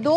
2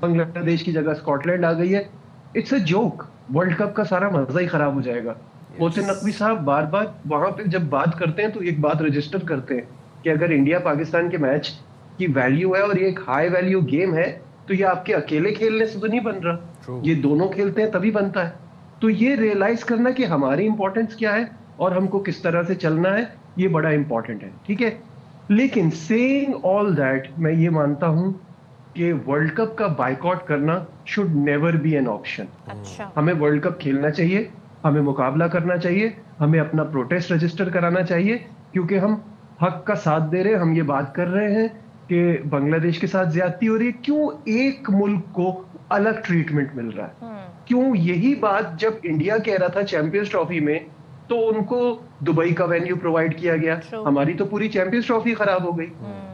بنگلہ دیش کی جگہ اسکاٹ لینڈ آ گئی ہے. It's a joke. World cup کا سارا مزہ ہی خراب ہو جائے گا. محسن نقوی صاحب بار بار وہاں پہ جب بات کرتے ہیں تو ایک بات رجسٹر کرتے ہیں کہ اگر انڈیا پاکستان کے میچ کی ویلیو ہے اور یہ ایک ہائی ویلیو گیم ہے تو یہ آپ کے اکیلے کھیلنے سے تو نہیں بن رہا, یہ دونوں کھیلتے ہیں تبھی بنتا ہے. تو یہ ریئلائز کرنا کہ ہماری امپورٹنس کیا ہے اور ہم کو کس طرح سے چلنا ہے, یہ بڑا امپورٹنٹ ہے. ٹھیک ہے, لیکن سیئنگ آل دیٹ میں یہ مانتا ہوں کہ ورلڈ کپ کا بائیکاٹ کرنا should never be an option. ہمیں ورلڈ کپ کھیلنا چاہیے, ہمیں مقابلہ کرنا چاہیے, ہمیں اپنا پروٹیسٹ رجسٹر کرانا چاہیے, کیونکہ ہم حق کا ساتھ دے رہے ہیں. ہم یہ بات کر رہے ہیں کہ بنگلہ دیش کے ساتھ زیادتی ہو رہی ہے, کیوں ایک ملک کو الگ ٹریٹمنٹ مل رہا ہے. کیوں یہی بات جب انڈیا کہہ رہا تھا چیمپئنز ٹرافی میں تو ان کو دبئی کا وینیو پرووائڈ کیا گیا, ہماری تو پوری چیمپئنز ٹرافی خراب ہو گئی.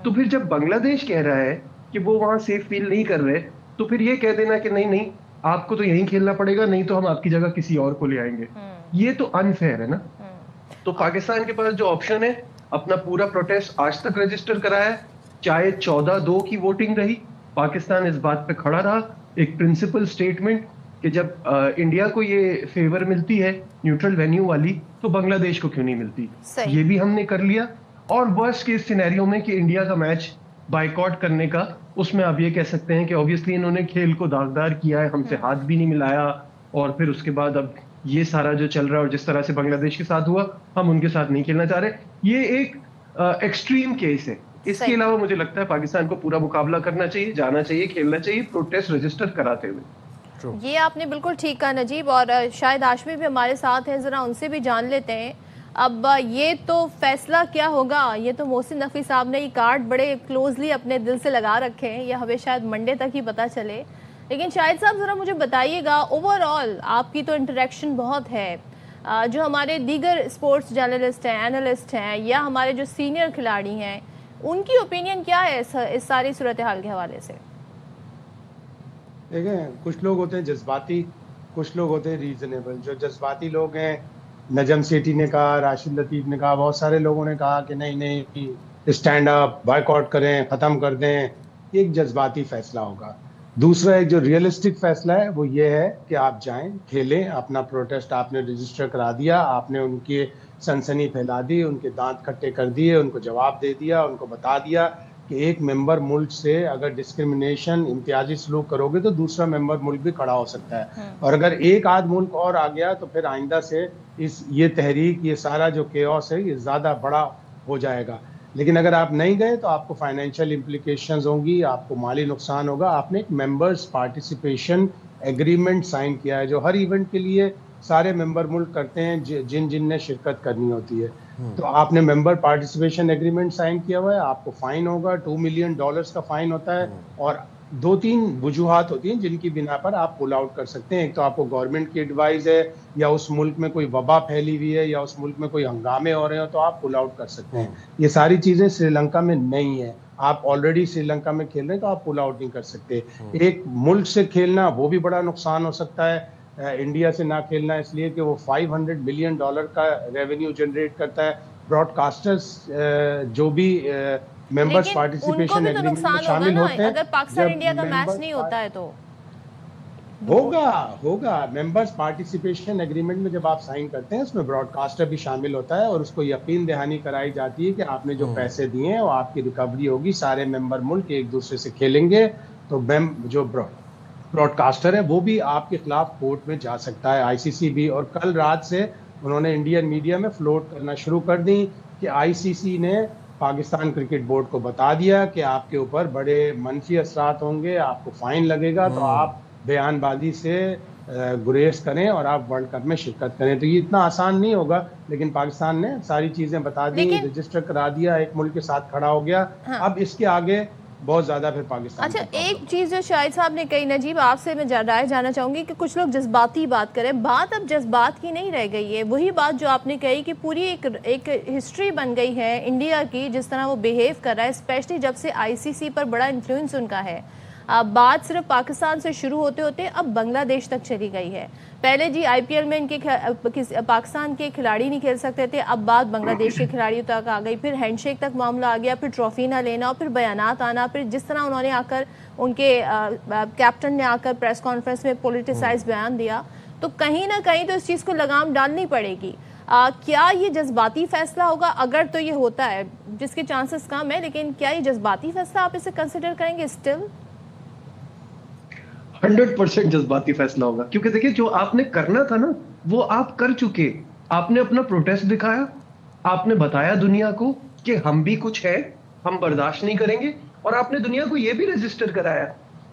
تو پھر جب بنگلہ دیش کہہ رہا ہے کہ وہ وہاں سیف فیل نہیں کر رہے تو پھر یہ کہہ دینا کہ نہیں نہیں آپ کو تو یہیں کھیلنا پڑے گا, نہیں تو ہم آپ کی جگہ کسی اور کو لے آئیں گے, یہ تو انفیئر ہے نا. تو پاکستان کے پاس جو آپشن ہے اپنا پورا پروٹیسٹ آج تک رجسٹر کرایا, چاہے 14-2 کی ووٹنگ رہی, پاکستان اس بات پہ کھڑا رہا, ایک پرنسپل اسٹیٹمنٹ کہ جب انڈیا کو یہ فیور ملتی ہے نیوٹرل وینیو والی تو بنگلہ دیش کو کیوں نہیں ملتی, یہ بھی ہم نے کر لیا. اور ورسٹ کیس سینیریو میں کہ انڈیا کا میچ بائیکاٹ کرنے کا, اس میں آپ یہ کہہ سکتے ہیں کہ obviously انہوں نے کھیل کو داغدار کیا ہے, ہم سے ہاتھ بھی نہیں ملایا, اور پھر اس کے بعد اب یہ سارا جو چل رہا ہے اور جس طرح سے بنگلہ دیش کے ساتھ ہوا ہم ان کے ساتھ نہیں کھیلنا چاہ رہے, یہ ایک ایکسٹریم کیس ہے. اس کے علاوہ مجھے لگتا ہے پاکستان کو پورا مقابلہ کرنا چاہیے, جانا چاہیے, کھیلنا چاہیے, پروٹیسٹ رجسٹر کراتے ہوئے. یہ آپ نے بالکل ٹھیک کہا نجیب, اور شاید ہاشمی بھی ہمارے ساتھ ہیں, ذرا ان سے بھی جان لیتے ہیں. اب یہ تو فیصلہ کیا ہوگا, یہ تو محسن نقوی صاحب نے یہ کارڈ بڑے کلوزلی اپنے دل سے لگا رکھے ہیں, یہ ہمیں شاید منڈے تک ہی پتہ چلے. لیکن شاہد صاحب ذرا مجھے بتائیے گا, اوور آل آپ کی تو انٹریکشن بہت ہے, جو ہمارے دیگر اسپورٹس جرنلسٹ ہیں, اینالسٹ ہیں, یا ہمارے جو سینئر کھلاڑی ہیں, ان کی اوپینین کیا ہے اس ساری صورتحال کے حوالے سے؟ دیکھیں, کچھ لوگ ہوتے ہیں جذباتی, کچھ لوگ ہوتے ہیں ریزنیبل. جو جذباتی لوگ ہیں, نجم سیٹھی نے کہا, راشد لطیف نے کہا, بہت سارے لوگوں نے کہا کہ نہیں نہیں اسٹینڈ اپ, بائیکاٹ کریں, ختم کر دیں, یہ ایک جذباتی فیصلہ ہوگا. دوسرا ایک جو ریئلسٹک فیصلہ ہے وہ یہ ہے کہ آپ جائیں, کھیلیں, اپنا پروٹیسٹ آپ نے رجسٹر کرا دیا, آپ نے ان کی سنسنی پھیلا دی, ان کے دانت کھٹے کر دیے, ان کو جواب دے دیا, ان کو بتا دیا کہ ایک ممبر ملک سے اگر ڈسکرمنیشن, امتیازی سلوک کرو گے تو دوسرا ممبر ملک بھی کھڑا ہو سکتا ہے, اور اگر ایک آدھ ملک اور آ گیا تو پھر آئندہ سے یہ تحریک, یہ سارا جو کیوس ہے یہ زیادہ بڑا ہو جائے گا. لیکن اگر آپ نہیں گئے تو آپ کو فائنینشیل امپلیکیشنز ہوں گی, آپ کو مالی نقصان ہوگا. آپ نے ایک ممبرز پارٹیسپیشن ایگریمنٹ سائن کیا ہے جو ہر ایونٹ کے لیے سارے ممبر ملک کرتے ہیں جن نے شرکت کرنی ہوتی ہے. تو آپ نے ممبر پارٹیسپیشن ایگریمنٹ سائن کیا ہوا ہے, آپ کو فائن ہوگا, $2 ملین کا فائن ہوتا ہے, اور 2-3 وجوہات ہوتی ہیں جن کی بنا پر آپ پل آؤٹ کر سکتے ہیں. ایک تو آپ کو گورنمنٹ کی ایڈوائز ہے, یا اس ملک میں کوئی وبا پھیلی ہوئی ہے, یا اس ملک میں کوئی ہنگامے ہو رہے ہو تو آپ پل آؤٹ کر سکتے ہیں. یہ ساری چیزیں سری لنکا میں نہیں ہیں. آپ آلریڈی سری لنکا میں کھیل رہے ہیں تو آپ پل آؤٹ نہیں کر سکتے. ایک ملک سے کھیلنا وہ بھی بڑا نقصان ہو سکتا ہے, انڈیا سے نہ کھیلنا اس لیے کہ وہ $500 ملین کا ریونیو جنریٹ کرتا ہے. براڈ کاسٹرز جو بھی ممبرز پارٹیسپیشن ایگریمنٹ میں شامل ہوتے ہیں, اگر پاکستان انڈیا کا میچ نہیں ہوتا ہے تو ہوگا ممبرز پارٹیسپیشن ایگریمنٹ میں جب آپ سائن کرتے ہیں اس میں براڈ کاسٹر بھی شامل ہوتا ہے, اور اس کو یقین دہانی کرائی جاتی ہے کہ آپ نے جو پیسے دیے ہیں وہ آپ کی ریکوری ہوگی, سارے ممبر ملک ایک دوسرے سے کھیلیں گے. تو جو براڈ کاسٹر ہے وہ بھی آپ کے خلاف کورٹ میں جا سکتا ہے, ICC بھی. اور کل رات سے انہوں نے انڈین میڈیا میں فلوٹ کرنا شروع کر دی کہ ICC نے پاکستان کرکٹ بورڈ کو بتا دیا کہ آپ کے اوپر بڑے منفی اثرات ہوں گے, آپ کو فائن لگے گا, تو آپ بیان بازی سے گریز کریں اور آپ ورلڈ کپ میں شرکت کریں. تو یہ اتنا آسان نہیں ہوگا, لیکن پاکستان نے ساری چیزیں بتا دی, رجسٹر کرا دیا, ایک ملک کے ساتھ کھڑا ہو گیا. اب اس کے آگے بہت زیادہ پھر پاکستان. اچھا, ایک چیز جو شاہد صاحب نے کہی, نجیب آپ سے میں رائے جانا چاہوں گی کہ کچھ لوگ جذباتی بات کریں. بات اب جذبات کی نہیں رہ گئی ہے, وہی بات جو آپ نے کہی کہ پوری ایک ہسٹری بن گئی ہے انڈیا کی, جس طرح وہ بیہیو کر رہا ہے, اسپیشلی جب سے ICC پر بڑا انفلوئنس ان کا ہے. بات صرف پاکستان سے شروع ہوتے ہوتے اب بنگلہ دیش تک چلی گئی ہے. پہلے جی آئی پی ایل میں ان کے پاکستان کے کھلاڑی نہیں کھیل سکتے تھے, اب بات بنگلہ دیش کے کھلاڑیوں تک آ گئی, پھر ہینڈ شیک تک معاملہ آ گیا, پھر ٹرافی نہ لینا, اور پھر بیانات آنا, پھر جس طرح انہوں نے آ کر ان کے کیپٹن نے آ کر پریس کانفرنس میں پولیٹیسائز بیان دیا, تو کہیں نہ کہیں تو اس چیز کو لگام ڈالنی پڑے گی. کیا یہ جذباتی فیصلہ ہوگا؟ اگر تو یہ ہوتا ہے, جس کے چانسز کم ہے, لیکن کیا یہ جذباتی فیصلہ آپ اسے کنسیڈر کریں گے اسٹل؟ 100% جذباتی فیصلہ ہوگا, کیونکہ دیکھیں جو آپ نے کرنا تھا نا وہ آپ کر چکے. آپ نے اپنا پروٹیسٹ دکھایا, آپ نے بتایا دنیا کو کہ ہم بھی کچھ ہے, ہم برداشت نہیں کریں گے, اور آپ نے دنیا کو یہ بھی رجسٹر کرایا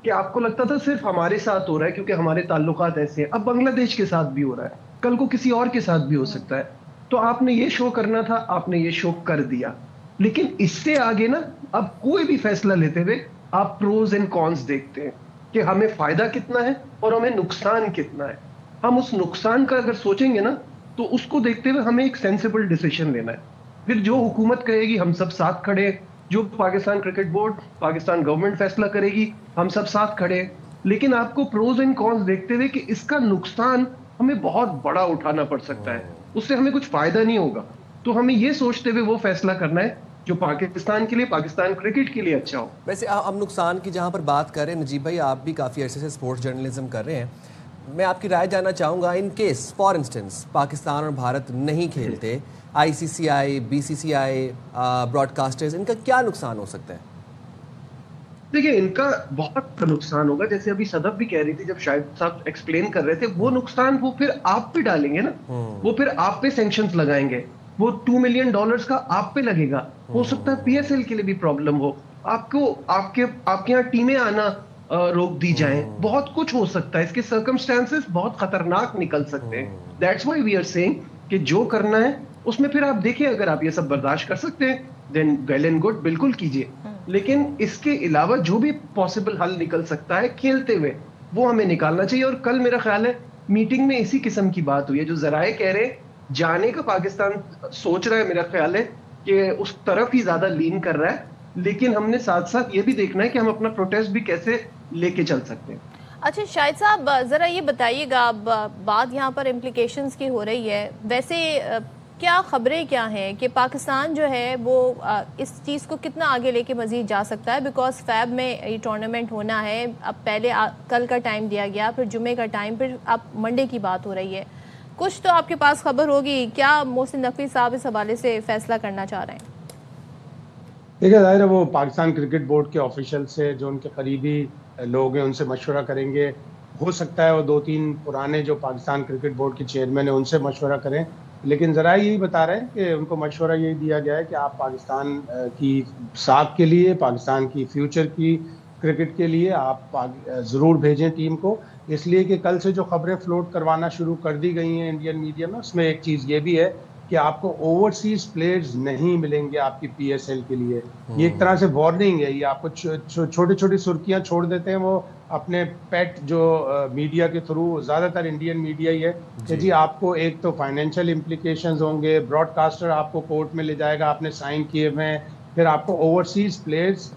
کہ آپ کو لگتا تھا صرف ہمارے ساتھ ہو رہا ہے کیونکہ ہمارے تعلقات ایسے ہیں, اب بنگلہ دیش کے ساتھ بھی ہو رہا ہے, کل کو کسی اور کے ساتھ بھی ہو سکتا ہے. تو آپ نے یہ شو کرنا تھا, آپ نے یہ شو کر دیا. لیکن اس سے آگے نا اب کوئی بھی فیصلہ لیتے ہوئے آپ پروز اینڈ کونس دیکھتے ہیں کہ ہمیں فائدہ کتنا ہے اور ہمیں نقصان کتنا ہے. ہم اس نقصان کا اگر سوچیں گے نا تو اس کو دیکھتے ہوئے ہمیں ایک سینسیبل ڈیسیشن لینا ہے. پھر جو حکومت کہے گی ہم سب ساتھ کھڑے, جو Pakistan cricket board, Pakistan government فیصلہ کرے گی ہم سب ساتھ کھڑے. لیکن آپ کو پروز اینڈ کونس دیکھتے ہوئے کہ اس کا نقصان ہمیں بہت بڑا اٹھانا پڑ سکتا ہے, اس سے ہمیں کچھ فائدہ نہیں ہوگا. تو ہمیں یہ سوچتے ہوئے وہ فیصلہ کرنا ہے جو پاکستان کے لیے, پاکستان کرکٹ کے لیے اچھا ہو. ویسے ہم نقصان کی جہاں پر بات کر رہے ہیں نجیب بھائی, آپ بھی کافی عرصے سے اسپورٹس جرنلزم کر رہے ہیں, میں آپ کی رائے جاننا چاہوں گا. In case for instance Pakistan اور بھارت نہیں کھیلتے, I C C I, B C C I, broadcasters, ان کا کیا نقصان ہو سکتا ہے؟ دیکھیں ان کا بہت نقصان ہوگا, جیسے ابھی صدف بھی کہہ رہی تھی جب شاہد صاحب ایکسپلین کر رہے تھے, وہ نقصان وہ پھر آپ پہ ڈالیں گے نا, وہ پھر آپ پہ سینکشنز لگائیں گے, وہ $2 ملین کا آپ پہ لگے گا. ہو سکتا ہے پی ایس ایل کے لیے بھی پرابلم ہو, آپ کو آپ کے یہاں ٹیمیں آنا روک دی جائیں, بہت کچھ ہو سکتا ہے. اس کے سرکمسٹانسز بہت خطرناک نکل سکتے ہیں. That's why we are seeing کہ جو کرنا ہے اس میں پھر آپ دیکھیں, اگر آپ یہ سب برداشت کر سکتے ہیں دین ویل اینڈ گڈ, بالکل کیجیے. لیکن اس کے علاوہ جو بھی پاسبل حل نکل سکتا ہے کھیلتے ہوئے وہ ہمیں نکالنا چاہیے. اور کل میرا خیال ہے میٹنگ میں اسی قسم کی بات ہوئی ہے, جو ذرائع کہہ رہے جانے کا پاکستان سوچ رہا ہے, میرا خیال ہے کہ اس طرف ہی زیادہ لین کر رہا ہے. لیکن ہم نے ساتھ ساتھ یہ بھی دیکھنا ہے کہ ہم اپنا پروٹیسٹ بھی کیسے لے کے چل سکتے ہیں. اچھا شاہد صاحب ذرا یہ بتائیے گا, بات یہاں پر امپلیکیشنز کی ہو رہی ہے, ویسے کیا خبریں کیا ہیں کہ پاکستان جو ہے وہ اس چیز کو کتنا آگے لے کے مزید جا سکتا ہے؟ بیکاز فیب میں یہ ٹورنامنٹ ہونا ہے, اب پہلے کل کا ٹائم دیا گیا, پھر جمعے کا ٹائم, پھر اب منڈے کی بات ہو رہی ہے. کچھ تو آپ کے پاس خبر ہوگی, کیا محسن نقوی صاحب اس حوالے سے فیصلہ کرنا چاہ رہے ہیں؟ دیکھیں ظاہر ہے وہ پاکستان کرکٹ بورڈ کے آفیشل سے, جو ان کے قریبی لوگ ہیں ان سے مشورہ کریں گے. ہو سکتا ہے وہ 2-3 پرانے جو پاکستان کرکٹ بورڈ کے چیئرمین ہیں ان سے مشورہ کریں. لیکن ذرائع یہی بتا رہے ہیں کہ ان کو مشورہ یہی دیا گیا ہے کہ آپ پاکستان کی ساکھ کے لیے, پاکستان کی فیوچر کی کرکٹ کے لیے آپ ضرور بھیجیں ٹیم کو. اس لیے کہ کل سے جو خبریں فلوٹ کروانا شروع کر دی گئی ہیں انڈین میڈیا میں, اس میں ایک چیز یہ بھی ہے کہ آپ کو اوورسیز پلیئرز نہیں ملیں گے آپ کی پی ایس ایل کے لیے. یہ ایک طرح سے وارننگ ہے, یہ آپ کو چھوٹی چھوٹی سرخیاں چھوڑ دیتے ہیں وہ اپنے پیٹ جو میڈیا کے تھرو, زیادہ تر انڈین میڈیا ہی ہے کہ جی آپ کو ایک تو فائنینشیل امپلیکیشنز ہوں گے, براڈ کاسٹر آپ کو کورٹ میں لے جائے گا, آپ نے سائن کیے ہوئے ہیں, پھر آپ کو overseas players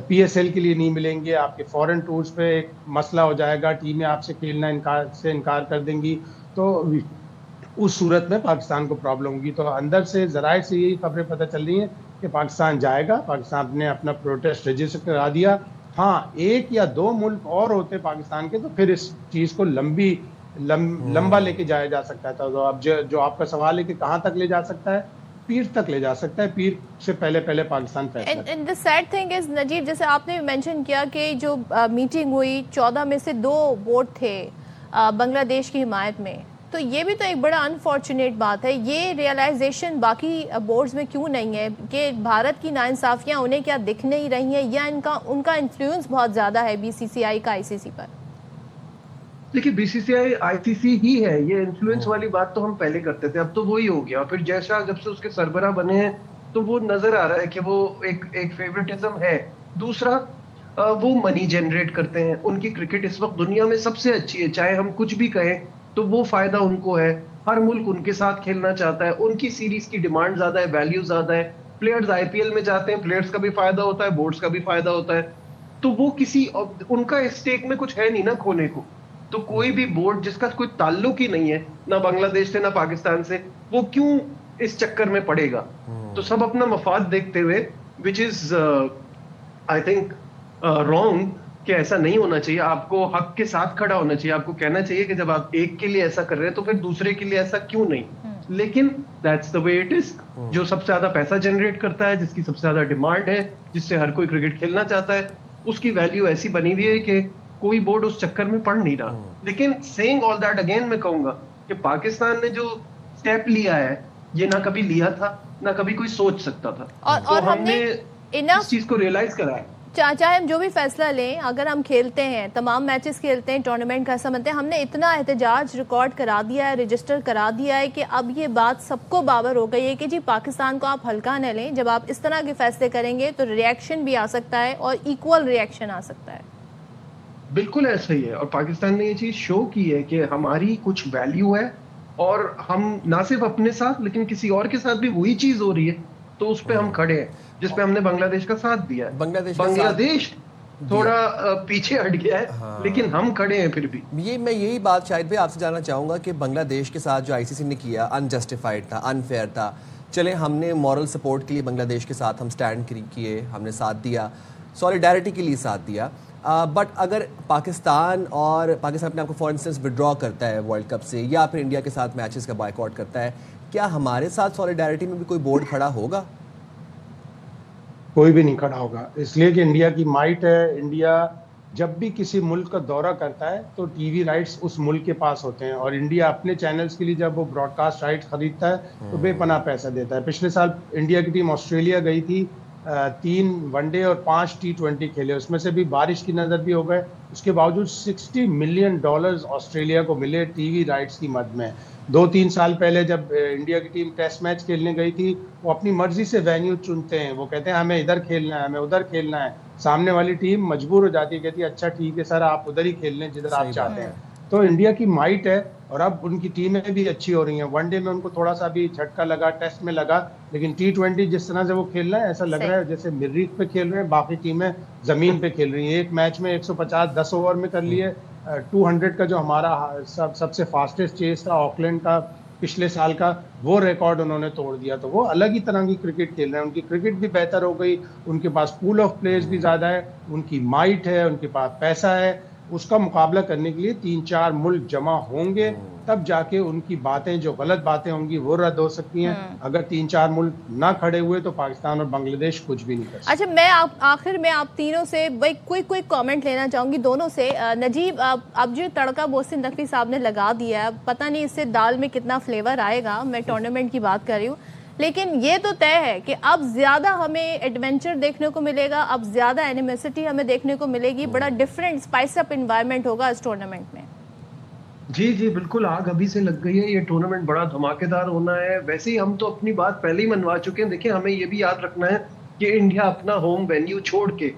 P S L کے لیے نہیں ملیں گے, آپ کے فورن ٹورز پہ ایک مسئلہ ہو جائے گا, ٹیمیں آپ سے کھیلنا انکار کر دیں گی, تو اس صورت میں پاکستان کو پرابلم ہوگی. تو اندر سے ذرائع سے یہی خبریں پتہ چل رہی ہیں کہ پاکستان جائے گا, پاکستان نے اپنا پروٹیسٹ رجسٹر کرا دیا. ہاں 1 یا 2 ملک اور ہوتے پاکستان کے تو پھر اس چیز کو لمبا لے کے جایا جا سکتا تھا. تو اب جو آپ کا سوال ہے کہ کہاں تک لے جا سکتا ہے, پیر تک لے جا سکتا ہے, پیر سے پہلے پاکستان فیصلہ. And the sad thing is نجیب, جیسے آپ نے مینشن کیا کہ جو میٹنگ ہوئی 14 میں سے 2 ووٹ تھے بنگلہ دیش کی حمایت میں, تو یہ بھی تو ایک بڑا انفارچونیٹ بات ہے. یہ ریئلائزیشن باقی بورڈز میں کیوں نہیں ہے کہ بھارت کی ناانصافیاں انہیں کیا دکھ نہیں رہی ہیں, یا ان کا انفلوئنس بہت زیادہ ہے بی سی سی آئی کا آئی سی سی پر؟ دیکھیے be C C I C سی ہی ہے, یہ انفلوئنس والی بات تو ہم پہلے کرتے تھے, اب تو وہی ہو گیا. پھر جیسا جب سے اس کے سربراہ بنے ہیں تو وہ نظر آ رہا ہے کہ وہ ایک فیوریٹزم ہے. دوسرا وہ منی جنریٹ کرتے ہیں, ان کی کرکٹ اس وقت دنیا میں سب سے اچھی ہے, چاہے ہم کچھ بھی کہیں تو وہ فائدہ ان کو ہے. ہر ملک ان کے ساتھ کھیلنا چاہتا ہے, ان کی سیریز کی ڈیمانڈ زیادہ ہے, ویلیو زیادہ ہے. پلیئرز آئی پی ایل میں جاتے ہیں, پلیئرز کا بھی فائدہ ہوتا ہے, بورڈز کا بھی فائدہ ہوتا ہے. تو وہ کسی ان کا اسٹیک میں کچھ ہے نہیں نا کھونے کو. تو کوئی بھی بورڈ جس کا کوئی تعلق ہی نہیں ہے نہ بنگلہ دیش سے نہ پاکستان سے, وہ کیوں اس چکر میں پڑے گا؟ تو سب اپنا مفاد دیکھتے ہوئے, وچ از آئی تھنک رانگ, کہ ایسا نہیں ہونا چاہیے. آپ کو حق کے ساتھ کھڑا ہونا چاہیے. آپ کو کہنا چاہیے کہ جب آپ ایک کے لیے ایسا کر رہے ہیں تو پھر دوسرے کے لیے ایسا کیوں نہیں. لیکن that's the way it is. جو سب سے زیادہ پیسہ جنریٹ کرتا ہے, جس کی سب سے زیادہ ڈیمانڈ ہے, جس سے ہر کوئی کرکٹ کھیلنا چاہتا ہے, اس کی ویلیو ایسی بنی ہوئی ہے کہ کوئی بورڈ اس چکر میں پڑ نہیں رہا. لیکن سیئنگ آل دیٹ اگین, میں کہوں گا کہ پاکستان نے جو اسٹیپ لیا ہے یہ نہ کبھی لیا تھا نہ کبھی کوئی سوچ سکتا تھا. اور ہم نے اس چیز کو ریئلائز کرا ہے. چاہے ہم جو بھی فیصلہ لیں, اگر ہم کھیلتے ہیں, تمام میچز کھیلتے ہیں, ٹورنامنٹ کا حصہ بنتے ہیں, ہم نے اتنا احتجاج ریکارڈ کرا دیا ہے, رجسٹر کرا دیا ہے کہ اب یہ بات سب کو باور ہو گئی ہے کہ جی پاکستان کو آپ ہلکا نہ لیں. جب آپ اس طرح کے فیصلے کریں گے تو ریئیکشن بھی آ سکتا ہے اور ایکول ریئیکشن آ سکتا ہے. بالکل ایسا ہی ہے. اور پاکستان نے یہ چیز شو کی ہے کہ ہماری کچھ ویلیو ہے, اور ہم نہ صرف اپنے ساتھ لیکن کسی اور کے ساتھ بھی وہی چیز ہو رہی ہے, تو اس پہ ہم کھڑے ہیں, جس پہ ہم نے بنگلہ دیش کا ساتھ دیا ہے. بنگلہ دیش تھوڑا پیچھے ہٹ گیا ہے, لیکن ہم کھڑے ہیں پھر بھی. میں یہی بات شاہد بھائی آپ سے جاننا چاہوں گا کہ بنگلہ دیش کے ساتھ جو آئی سی سی نے کیا انجسٹیفائڈ تھا, انفیئر تھا. چلیں ہم نے مورل سپورٹ کے لیے بنگلہ دیش کے ساتھ ہم سٹینڈ کیے, ہم نے ساتھ دیا, سولیڈیرٹی کے لیے ساتھ دیا. بٹ اگر پاکستان اپنے آپ کو فار انسٹنس وڈرا کرتا ہے ورلڈ کپ سے, یا پھر انڈیا کے ساتھ میچز کا بائیکاٹ کرتا ہے, کیا ہمارے ساتھ سولیڈیرٹی میں بھی کوئی بورڈ کھڑا ہوگا؟ کوئی بھی نہیں کھڑا ہوگا, اس لیے کہ انڈیا کی مائٹ ہے. انڈیا جب بھی کسی ملک کا دورہ کرتا ہے تو ٹی وی رائٹس اس ملک کے پاس ہوتے ہیں, اور انڈیا اپنے چینلز کے لیے جب وہ براڈ کاسٹ رائٹس خریدتا ہے تو بے پناہ پیسہ دیتا ہے. پچھلے سال انڈیا کی ٹیم آسٹریلیا گئی تھی, 3 ون ڈے اور 5 T20 کھیلے, اس میں سے بھی بارش کی نظر بھی ہو گئے. اس کے باوجود $60 ملین آسٹریلیا کو ملے ٹی وی رائٹس کی مد میں. 2-3 سال پہلے جب انڈیا کی ٹیم ٹیسٹ میچ کھیلنے گئی تھی, وہ اپنی مرضی سے وینیو چنتے ہیں. وہ کہتے ہیں ہمیں ادھر کھیلنا ہے, ہمیں ادھر کھیلنا ہے. سامنے والی ٹیم مجبور ہو جاتی ہے, کہتی ہے اچھا ٹھیک ہے سر, آپ ادھر ہی کھیل لیں جدھر آپ چاہتے ہیں. تو انڈیا کی مائٹ ہے, اور اب ان کی ٹیمیں بھی اچھی ہو رہی ہیں. ون ڈے میں ان کو تھوڑا سا بھی جھٹکا لگا, ٹیسٹ میں لگا, لیکن T20 جس طرح سے وہ کھیل رہے ہیں ایسا لگ رہا ہے جیسے مریخ پہ کھیل رہے ہیں, باقی ٹیمیں زمین پہ کھیل رہی ہیں. ایک میچ میں 150 10 اوور میں کر لیے. 200 کا جو ہمارا سب سے فاسٹسٹ چیز تھا آکلینڈ کا پچھلے سال کا, وہ ریکارڈ انہوں نے توڑ دیا. تو وہ الگ ہی طرح کی کرکٹ کھیل رہے ہیں. ان کی کرکٹ بھی بہتر ہو گئی, ان کے پاس پول آف پلیئرز بھی زیادہ ہے, ان کی مائٹ ہے, ان کے پاس پیسہ ہے. اس کا مقابلہ کرنے کے لیے 3-4 ملک جمع ہوں گے, تب جا کے ان کی باتیں, جو غلط باتیں ہوں گی وہ رد ہو سکتی ہیں. اگر 3-4 ملک نہ کھڑے ہوئے تو پاکستان اور بنگلہ دیش کچھ بھی نہیں کر سکتے. اچھا, میں آخر میں آپ تینوں سے کوئی کامنٹ لینا چاہوں گی, دونوں سے. نجیب, اب جو تڑکا محسن نقوی صاحب نے لگا دیا ہے, پتہ نہیں اس سے دال میں کتنا فلیور آئے گا. میں ٹورنامنٹ کی بات کر رہی ہوں, لیکن یہ تو طے ہے کہ اب زیادہ ہمیں ایڈونچر دیکھنے کو ملے گا, اب زیادہ اینیمیسٹی ہمیں دیکھنے کو ملے گی. بڑا ڈفرینٹ اسپائس اپ انوائرمنٹ ہوگا اس ٹورنامنٹ میں. جی بالکل, آگ ابھی سے لگ گئی ہے. یہ ٹورنامنٹ بڑا دھماکے دار ہونا ہے. ویسے ہی ہم تو اپنی بات پہلے ہی منوا چکے ہیں. دیکھیں, ہمیں یہ بھی یاد رکھنا ہے کہ انڈیا اپنا ہوم وینیو چھوڑ کے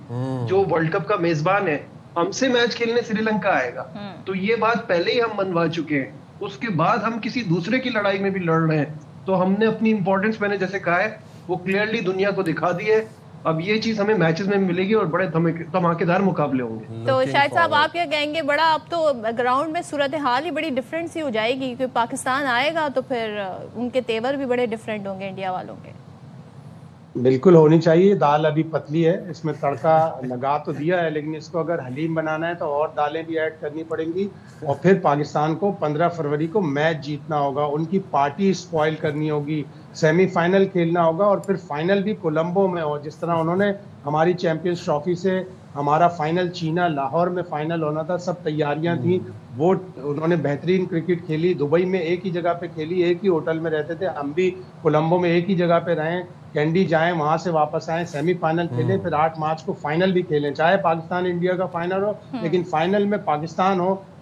جو ورلڈ کپ کا میزبان ہے, ہم سے میچ کھیلنے سری لنکا آئے گا. تو یہ بات پہلے ہی ہم منوا چکے ہیں. اس کے بعد ہم کسی دوسرے کی لڑائی میں بھی لڑ رہے ہیں, تو ہم نے اپنی امپورٹنس, میں نے جیسے کہا ہے, وہ کلیئرلی دنیا کو دکھا دی ہے. اب یہ چیز ہمیں میچز میں ملے گی اور بڑے دھماکے دار مقابلے ہوں گے. تو شاہد صاحب, آپ کیا کہیں گے؟ بڑا اب تو گراؤنڈ میں صورتحال ہی بڑی ڈفرینٹ سی ہو جائے گی, کیونکہ پاکستان آئے گا تو پھر ان کے تیور بھی بڑے ڈفرینٹ ہوں گے انڈیا والوں کے. بالکل ہونی چاہیے. دال ابھی پتلی ہے, اس میں تڑکا لگا تو دیا ہے, لیکن اس کو اگر حلیم بنانا ہے تو اور دالیں بھی ایڈ کرنی پڑیں گی. اور پھر پاکستان کو 15 فروری کو میچ جیتنا ہوگا, ان کی پارٹی اسپوائل کرنی ہوگی, سیمی فائنل کھیلنا ہوگا, اور پھر فائنل بھی کولمبو میں ہو. جس طرح انہوں نے ہماری چیمپئنز ٹرافی سے, ہمارا فائنل چینا لاہور میں فائنل ہونا تھا, سب تیاریاں تھیں, وہ انہوں نے بہترین کرکٹ کھیلی. دبئی میں ایک ہی جگہ پہ کھیلی, ایک ہی ہوٹل میں رہتے تھے. ہم بھی کولمبو میں ایک ہی جگہ پہ رہیں, کینڈی جائیں, وہاں سے واپس آئیں, سیمی فائنل کھیلیں, پھر 8 مارچ کو فائنل بھی کھیلیں. چاہے پاکستان انڈیا کا فائنل ہو, لیکن فائنل میں پاکستان ہو,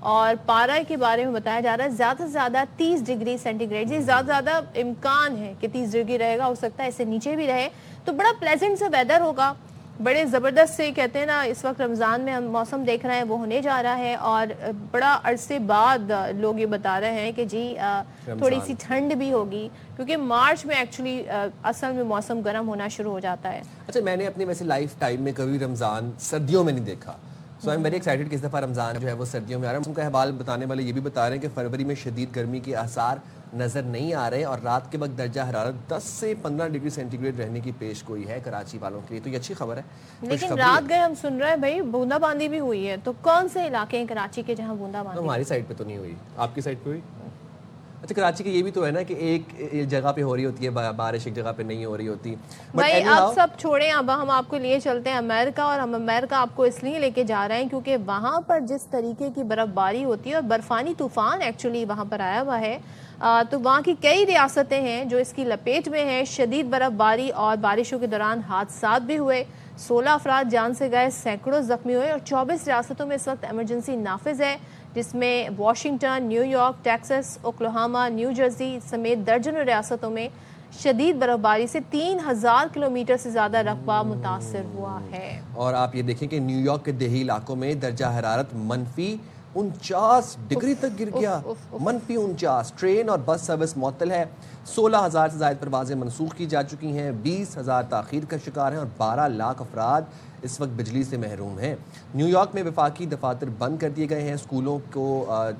اور پارا کے بارے میں بتایا جا رہا ہے زیادہ سے زیادہ 30 ڈگری سینٹی گریڈ، یہ زیادہ سے زیادہ امکان ہے کہ 30 ڈگری رہے گا، ہو سکتا ہے اس سے نیچے بھی رہے، تو بڑا پلیزنٹ سا ویدر ہوگا، بڑے زبردست سے کہتے ہیں نا اس وقت رمضان میں ہم موسم دیکھ رہے ہیں وہ ہونے جا رہا ہے، اور بڑا عرصے بعد لوگ یہ بتا رہے ہیں کہ جی تھوڑی سی ٹھنڈ بھی ہوگی، کیونکہ مارچ میں ایکچولی اصل میں موسم گرم ہونا شروع ہو جاتا ہے۔ اچھا، میں نے اپنی ویسے لائف ٹائم میں کبھی رمضان سردیوں میں نہیں دیکھا، سو آئی ایم ویری ایکسائٹیڈ کہ اس دفعہ رمضان جو ہے وہ سردیوں میں آ رہا ہے۔ موسم کا احوال بتانے والے یہ بھی بتا رہے ہیں کہ فروری میں شدید گرمی کے آثار نظر نہیں آ رہے، اور رات کے وقت درجہ حرارت 10 سے 15 ڈگری سینٹی گریڈ رہنے کی پیش گوئی ہے کراچی والوں کے لیے، تو یہ اچھی خبر ہے۔ لیکن رات گئے ہم سن رہے ہیں بھائی بوندا باندی بھی ہوئی ہے، تو کون سے علاقے ہیں کراچی کے جہاں بوندا باندی؟ ہماری سائڈ پہ تو نہیں ہوئی، آپ کی سائڈ پہ ہوئی؟ اچھا، کراچی کے یہ بھی تو ہے نا کہ ایک جگہ پہ ہو رہی ہوتی ہے بارش، ایک جگہ پہ نہیں ہو رہی ہوتی۔ بھائی اب سب چھوڑیں، اب ہم آپ کو لیے چلتے ہیں امریکہ، اور ہم امریکہ آپ کو اس لیے لے کے جا رہے ہیں کیونکہ وہاں پر جس طریقے کی برف باری ہوتی ہے، اور برفانی طوفان ایکچولی وہاں پر آیا ہوا ہے، تو وہاں کی کئی ریاستیں ہیں جو اس کی لپیٹ میں ہیں۔ شدید برف باری اور بارشوں کے دوران حادثات بھی ہوئے، 16 افراد جان سے گئے، سینکڑوں زخمی ہوئے، اور 24 ریاستوں میں اس وقت ایمرجنسی نافذ ہے، جس میں Washington, new York, Texas, Oklahoma, new Jersey سمیت درجنوں ریاستوں میں شدید برف باری سے 3000 کلومیٹر سے زیادہ رقبہ متاثر ہوا ہے۔ اور آپ یہ دیکھیں کہ نیو یارک کے دیہی علاقوں میں درجہ حرارت -49 ڈگری تک گر گیا، -49۔ ٹرین اور بس سروس معطل ہے، 16,000 سے زائد پروازیں منسوخ کی جا چکی ہیں، 20,000 تاخیر کا شکار ہیں، اور 12 لاکھ افراد اس وقت بجلی سے محروم ہیں۔ نیو یارک میں وفاقی دفاتر بند کر دیے گئے ہیں، اسکولوں کو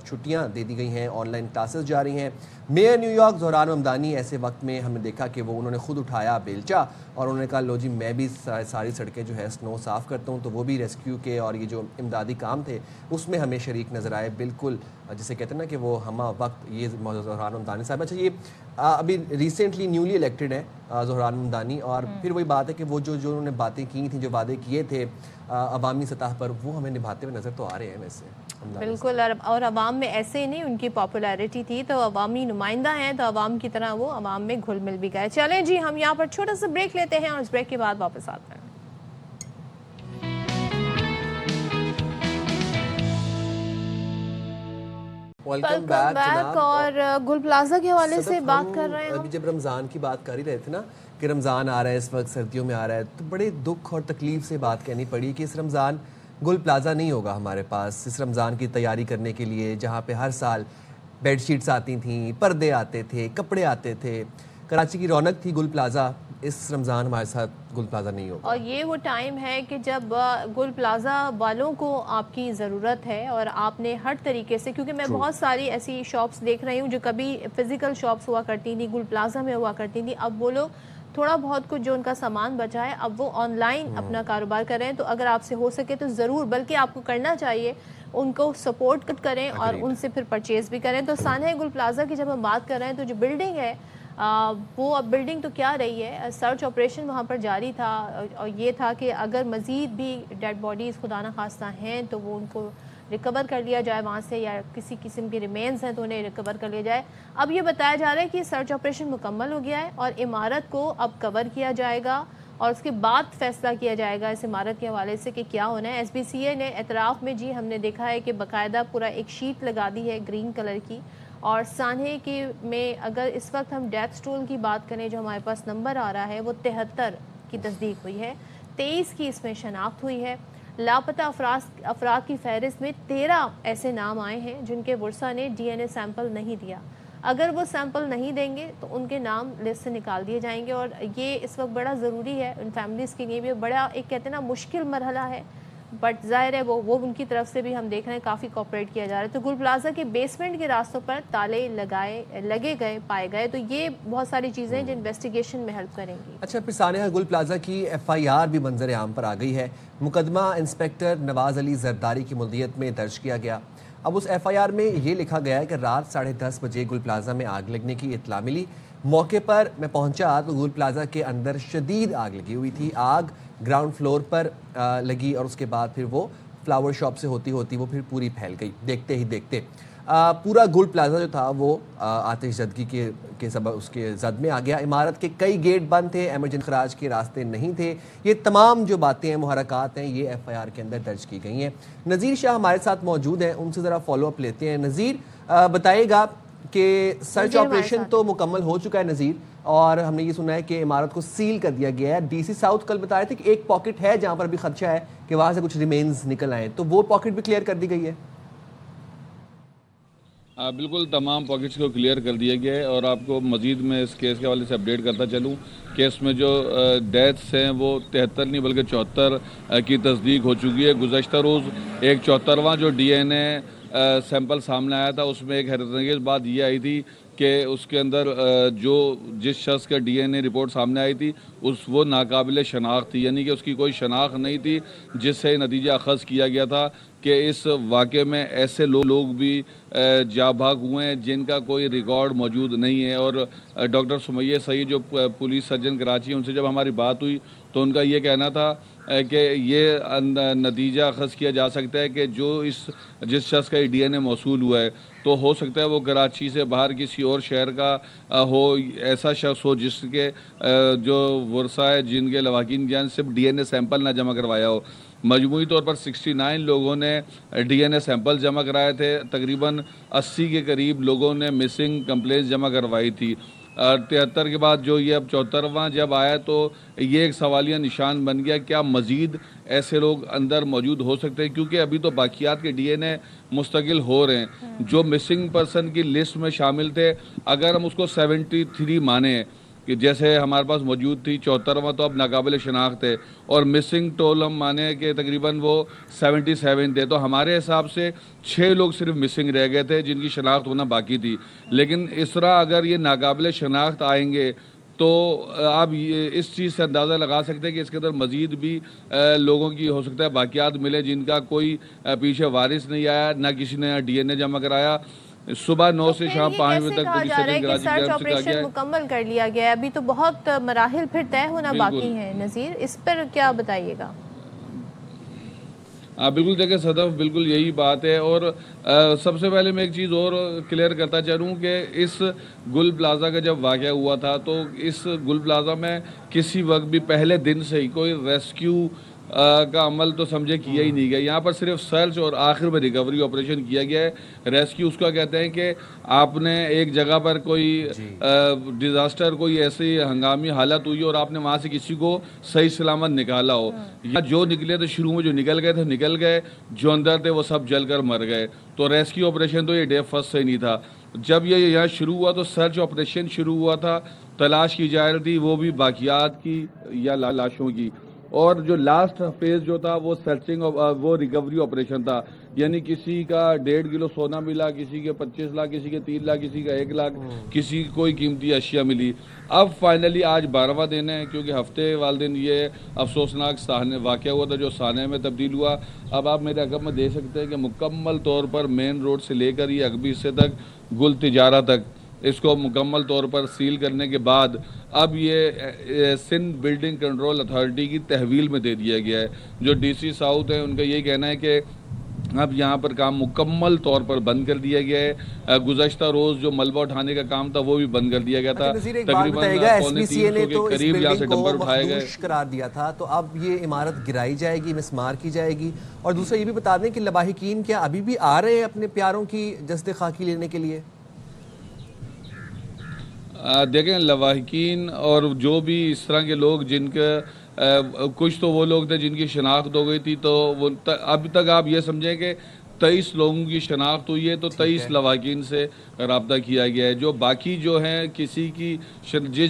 چھٹیاں دے دی گئی ہیں، آن لائن کلاسز جاری ہیں۔ Mayor new York Dhahran Mamdani ایسے وقت میں ہم نے دیکھا کہ وہ انہوں نے خود اٹھایا بیلچہ، اور انہوں نے کہا لو جی میں بھی ساری سڑکیں جو ہے سنو صاف کرتا ہوں، تو وہ بھی ریسکیو کے اور یہ جو امدادی کام تھے اس میں ہمیں شریک نظر آئے، بالکل جسے کہتے ہیں نا کہ وہ ہمہ وقت یہ زہران ممدانی صاحب۔ اچھا، یہ ابھی ریسنٹلی نیولی الیکٹڈ ہیں زہران ممدانی، اور پھر وہی بات ہے کہ وہ جو انہوں نے باتیں کی تھیں، جو وعدے کیے تھے عوامی سطح پر، وہ ہمیں نبھاتے ہوئے نظر تو آ رہے ہیں ویسے۔ بالکل، اور عوام میں ایسے ہی نہیں ان کی پاپولیرٹی تھی، تو عوامی نمائندہ ہیں تو عوام کی طرح وہ عوام میں گھل مل بھی گئے۔ چلیں جی، ہم یہاں پر چھوٹا سا بریک لیتے ہیں اور اس بریک کے بعد واپس آتے ہیں۔ ویلکم بیک، اور گل پلازا کے حوالے سے بات کر رہے ہیں ہم۔ جب رمضان کی بات کر ہی رہے تھے نا کہ رمضان آ رہا ہے، اس وقت سردیوں میں آ رہا ہے، تو بڑے دکھ اور تکلیف سے بات کہنی پڑی کہ اس رمضان گل پلازا نہیں ہوگا ہمارے پاس اس رمضان کی تیاری کرنے کے لیے، جہاں پہ ہر سال بیڈ شیٹس آتی تھیں، پردے آتے تھے، کپڑے آتے تھے، کراچی کی رونق تھی گل پلازا۔ اس رمضان ہمارے ساتھ گل پلازا نہیں ہوگا، اور یہ وہ ٹائم ہے کہ جب گل پلازا والوں کو آپ کی ضرورت ہے، اور آپ نے ہر طریقے سے، کیونکہ میں بہت ساری ایسی شاپس دیکھ رہی ہوں جو کبھی فزیکل شاپس ہوا کرتی تھیں، گل پلازا میں ہوا کرتی تھیں، اب وہ لوگ تھوڑا بہت کچھ جو ان کا سامان بچا ہے اب وہ آن لائن اپنا کاروبار کر رہے ہیں۔ تو اگر آپ سے ہو سکے تو ضرور، بلکہ آپ کو کرنا چاہیے، ان کو سپورٹ کریں اور ان سے پھر پرچیز بھی کریں۔ تو سانحہ گل پلازا کی جب ہم بات کر رہے ہیں تو جو بلڈنگ ہے وہ اب بلڈنگ تو کیا رہی ہے، سرچ آپریشن وہاں پر جاری تھا، اور یہ تھا کہ اگر مزید بھی ڈیڈ باڈیز خدا نخواستہ ہیں تو وہ ان کو ریکور کر لیا جائے وہاں سے، یا کسی قسم کی ریمینز ہیں تو انہیں ریکور کر لیا جائے۔ اب یہ بتایا جا رہا ہے کہ سرچ آپریشن مکمل ہو گیا ہے، اور عمارت کو اب کور کیا جائے گا، اور اس کے بعد فیصلہ کیا جائے گا اس عمارت کے حوالے سے کہ کیا ہونا ہے۔ ایس بی سی اے نے اعتراف میں جی ہم نے دیکھا ہے کہ باقاعدہ پورا ایک شیٹ لگا دی ہے گرین کلر کی، اور سانحے کی میں اگر اس وقت ہم ڈیتھ ٹول کی بات کریں جو ہمارے پاس نمبر آ رہا ہے وہ 73 کی تصدیق ہوئی ہے، 23 کی اس میں شناخت ہوئی ہے۔ لاپتہ افراد کی فہرست میں 13 ایسے نام آئے ہیں جن کے ورثاء نے ڈی این اے سیمپل نہیں دیا، اگر وہ سیمپل نہیں دیں گے تو ان کے نام لسٹ سے نکال دیے جائیں گے، اور یہ اس وقت بڑا ضروری ہے ان فیملیز کے لیے بھی، بڑا ایک کہتے ہیں نا مشکل مرحلہ ہے، بٹ ظاہر ہے وہ ان کی طرف سے بھی ہم دیکھ رہے ہیں کافی کوپریٹ کیا جا رہا ہے۔ تو گل پلازا کے بیسمنٹ کے راستوں پر تالے لگے گئے پائے گئے، تو یہ بہت ساری چیزیں جو انویسٹیگیشن میں ہیلپ کریں گی۔ اچھا، پھر سانحہ گل پلازا کی ایف آئی آر بھی منظر عام پر آ گئی ہے، مقدمہ انسپیکٹر نواز علی زرداری کی ملکیت میں درج کیا گیا۔ اب اس ایف آئی آر میں یہ لکھا گیا ہے کہ رات 10:30 بجے گل پلازا میں آگ لگنے کی اطلاع ملی، موقع پر میں پہنچا تو گل پلازا کے اندر شدید آگ لگی ہوئی تھی، آگ گراؤنڈ فلور پر لگی، اور اس کے بعد پھر وہ فلاور شاپ سے ہوتی وہ پھر پوری پھیل گئی دیکھتے ہی دیکھتے۔ پورا گل پلازا جو تھا وہ آتش زدگی کے سبب اس کے زد میں آ گیا. عمارت کے کئی گیٹ بند تھے, ایمرجنسی خراج کے راستے نہیں تھے. یہ تمام جو باتیں ہیں, محرکات ہیں, یہ ایف آئی آر کے اندر درج کی گئی ہیں. نذیر شاہ ہمارے ساتھ موجود ہیں, ان سے ذرا فالو اپ لیتے ہیں. نذیر بتائیے گا کہ سرچ آپریشن تو مکمل ہو چکا ہے نذیر, اور ہم نے یہ سنا ہے کہ عمارت کو سیل کر دیا گیا ہے. ڈی سی ساؤتھ کل بتا رہے تھے کہ ایک پاکٹ ہے جہاں پر بھی خدشہ ہے کہ وہاں سے کچھ ریمینز نکل آئیں, تو وہ پاکٹ بھی کلیئر کر دی گئی ہے؟ بالکل تمام پاکٹس کو کلیئر کر دیا گیا ہے, اور آپ کو مزید میں اس کیس کے حوالے سے اپڈیٹ کرتا چلوں کہ اس میں جو ڈیتھس ہیں وہ 73 نہیں بلکہ 74 کی تصدیق ہو چکی ہے. گزشتہ روز ایک 74واں جو ڈی این اے سیمپل سامنے آیا تھا, اس میں ایک حیرت انگیز بات یہ آئی تھی کہ اس کے اندر جس شخص کا ڈی این اے رپورٹ سامنے آئی تھی وہ ناقابل شناخت تھی, یعنی کہ اس کی کوئی شناخت نہیں تھی, جس سے نتیجہ اخذ کیا گیا تھا کہ اس واقعے میں ایسے لوگ بھی جاں بھاگ ہوئے ہیں جن کا کوئی ریکارڈ موجود نہیں ہے. اور ڈاکٹر سمیہ سعید جو پولیس سرجن کراچی, ان سے جب ہماری بات ہوئی تو ان کا یہ کہنا تھا کہ یہ نتیجہ اخذ کیا جا سکتا ہے کہ جس شخص کا ڈی این اے موصول ہوا ہے تو ہو سکتا ہے وہ کراچی سے باہر کسی اور شہر کا ہو, ایسا شخص ہو جس کے جو ورثہ ہے جن کے لواحقین کی جانب صرف ڈی این اے سیمپل نہ جمع کروایا ہو. مجموعی طور پر 69 لوگوں نے ڈی این اے سیمپل جمع کرائے تھے, تقریباً 80 کے قریب لوگوں نے مسنگ کمپلینس جمع کروائی تھی. 73 کے بعد جو یہ اب 74واں جب آیا تو یہ ایک سوالیہ نشان بن گیا, کیا مزید ایسے لوگ اندر موجود ہو سکتے ہیں, کیونکہ ابھی تو باقیات کے ڈی این اے مستقل ہو رہے ہیں. جو مسنگ پرسن کی لسٹ میں شامل تھے, اگر ہم اس کو 73 مانیں کہ جیسے ہمارے پاس موجود تھی 74واں تو اب ناقابل شناخت ہے, اور مسنگ ٹول ہم مانیں کہ تقریباً وہ 77 تھے, تو ہمارے حساب سے 6 لوگ صرف مسنگ رہ گئے تھے جن کی شناخت ہونا باقی تھی. لیکن اس طرح اگر یہ ناقابل شناخت آئیں گے تو آپ اس چیز سے اندازہ لگا سکتے ہیں کہ اس کے اندر مزید بھی لوگوں کی ہو سکتا ہے باقیات ملے جن کا کوئی پیچھے وارث نہیں آیا, نہ کسی نے ڈی این اے جمع کرایا. صبح 9 سے شام 5 بجے تک پولیس سرجن کراچی کی جانب سے کہا گیا ہے مکمل کر لیا گیا ہے, ابھی تو بہت مراحل پھر طے ہونا باقی ہیں. نذیر, اس پر کیا بتائیے گا؟ بالکل دیکھیں صدف, بالکل یہی بات ہے. اور سب سے پہلے میں ایک چیز اور کلیئر کرتا چلوں کہ اس گل پلازا کا جب واقعہ ہوا تھا تو اس گل پلازا میں کسی وقت بھی پہلے دن سے ہی کوئی ریسکیو کا عمل تو سمجھے کیا ہی نہیں گیا. یہاں پر صرف سرچ اور آخر میں ریکوری آپریشن کیا گیا ہے. ریسکیو اس کا کہتے ہیں کہ آپ نے ایک جگہ پر کوئی ڈیزاسٹر, کوئی ایسی ہنگامی حالت ہوئی اور آپ نے وہاں سے کسی کو صحیح سلامت نکالا ہو, یا جو نکلے تھے شروع میں جو نکل گئے تھے نکل گئے, جو اندر تھے وہ سب جل کر مر گئے. تو ریسکیو آپریشن تو یہ ڈے فرسٹ سے ہی نہیں تھا. جب یہ یہاں شروع ہوا تو سرچ آپریشن شروع ہوا تھا, تلاش کی جا رہی تھی وہ بھی باقیات کی یا لاشوں کی. اور جو لاسٹ فیز جو تھا وہ سرچنگ وہ ریکوری آپریشن تھا, یعنی کسی کا 1.5 کلو سونا ملا, کسی کے 25 لاکھ, کسی کے 3 لاکھ, کسی کا 1 لاکھ, کسی کی کوئی قیمتی اشیاء ملی. اب فائنلی آج 12واں دن ہے, کیونکہ ہفتے والے دن یہ افسوسناک واقعہ ہوا تھا جو سانحے میں تبدیل ہوا. اب آپ میرے عقب میں دیکھ سکتے ہیں کہ مکمل طور پر مین روڈ سے لے کر یہ عقبی حصے تک گل تجارہ تک اس کو مکمل طور پر سیل کرنے کے بعد اب یہ سندھ بلڈنگ کنٹرول اتھارٹی کی تحویل میں دے دیا گیا ہے. جو ڈی سی ساؤتھ ہیں ان کا یہ کہنا ہے کہ اب یہاں پر کام مکمل طور پر بند کر دیا گیا ہے. گزشتہ روز جو ملبہ اٹھانے کا کام تھا وہ بھی بند کر دیا گیا تھا. تقریباً 350 کے قریب یہاں سے ڈمپر اٹھائے گئے, قرار دیا تھا. تو اب یہ عمارت گرائی جائے گی, مسمار کی جائے گی. اور دوسرا یہ بھی بتا دیں کہ لواحقین کیا ابھی بھی آ رہے ہیں اپنے پیاروں کی جسد خاکی لینے کے لیے؟ دیکھیں لواحقین اور جو بھی اس طرح کے لوگ جن کے کچھ تو وہ لوگ تھے جن کی شناخت ہو گئی تھی, تو وہ ابھی تک آپ یہ سمجھیں کہ 23 لوگوں کی شناخت ہوئی ہے, تو 23 لواحقین سے رابطہ کیا گیا ہے. جو باقی جو ہیں کسی کی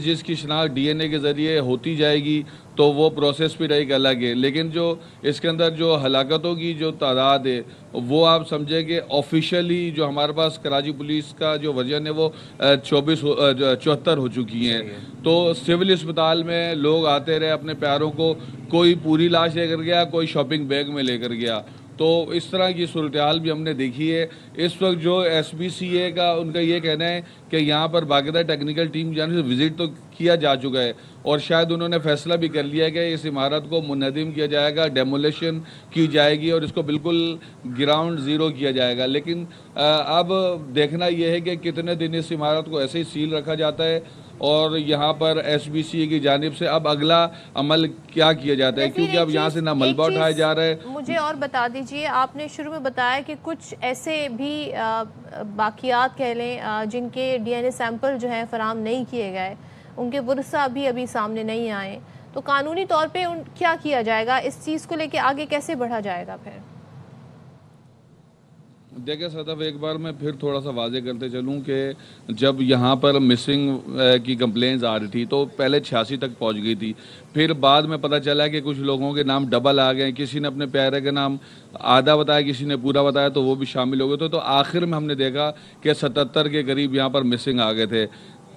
جس کی شناخت ڈی این اے کے ذریعے ہوتی جائے گی تو وہ پروسیس بھی ایک الگ ہے. لیکن جو اس کے اندر جو ہلاکتوں کی جو تعداد ہے وہ آپ سمجھیں کہ آفیشیلی جو ہمارے پاس کراچی پولیس کا جو ورژن ہے وہ 74 ہو چکی ہیں. تو سول اسپتال میں لوگ آتے رہے اپنے پیاروں کو, کوئی پوری لاش لے کر گیا, کوئی شاپنگ بیگ میں لے کر گیا. تو اس طرح کی صورتحال بھی ہم نے دیکھی ہے. اس وقت جو ایس پی سی اے کا ان کا یہ کہنا ہے کہ یہاں پر باقاعدہ ٹیکنیکل ٹیم جانے سے وزٹ تو کیا جا چکا ہے اور شاید انہوں نے فیصلہ بھی کر لیا کہ اس عمارت کو منہدم کیا جائے گا, ڈیمولیشن کی جائے گی اور اس کو بالکل گراؤنڈ زیرو کیا جائے گا. لیکن اب دیکھنا یہ ہے کہ کتنے دن اس عمارت کو ایسے ہی سیل رکھا جاتا ہے اور یہاں پر ایس بی سی کی جانب سے اب اگلا عمل کیا کیا جاتا ہے, کیونکہ اب یہاں سے نہ ملبہ اٹھایا جا رہا ہے. مجھے اور بتا دیجئے, آپ نے شروع میں بتایا کہ کچھ ایسے بھی باقیات کہہ لیں جن کے ڈی این اے سیمپل جو ہیں فراہم نہیں کیے گئے, ان کے ورثہ بھی ابھی سامنے نہیں آئے, تو قانونی طور پہ کیا کیا جائے گا, اس چیز کو لے کے آگے کیسے بڑھا جائے گا پھر؟ دیکھیں صدف, ایک بار میں پھر تھوڑا سا واضح کرتے چلوں کہ جب یہاں پر مسنگ کی کمپلینز آ رہی تھی تو پہلے 86 تک پہنچ گئی تھی, پھر بعد میں پتہ چلا کہ کچھ لوگوں کے نام ڈبل آ گئے, کسی نے اپنے پیارے کا نام آدھا بتایا, کسی نے پورا بتایا, تو وہ بھی شامل ہو گئے. تو آخر میں ہم نے دیکھا کہ 77 کے قریب یہاں پر مسنگ آ گئے تھے.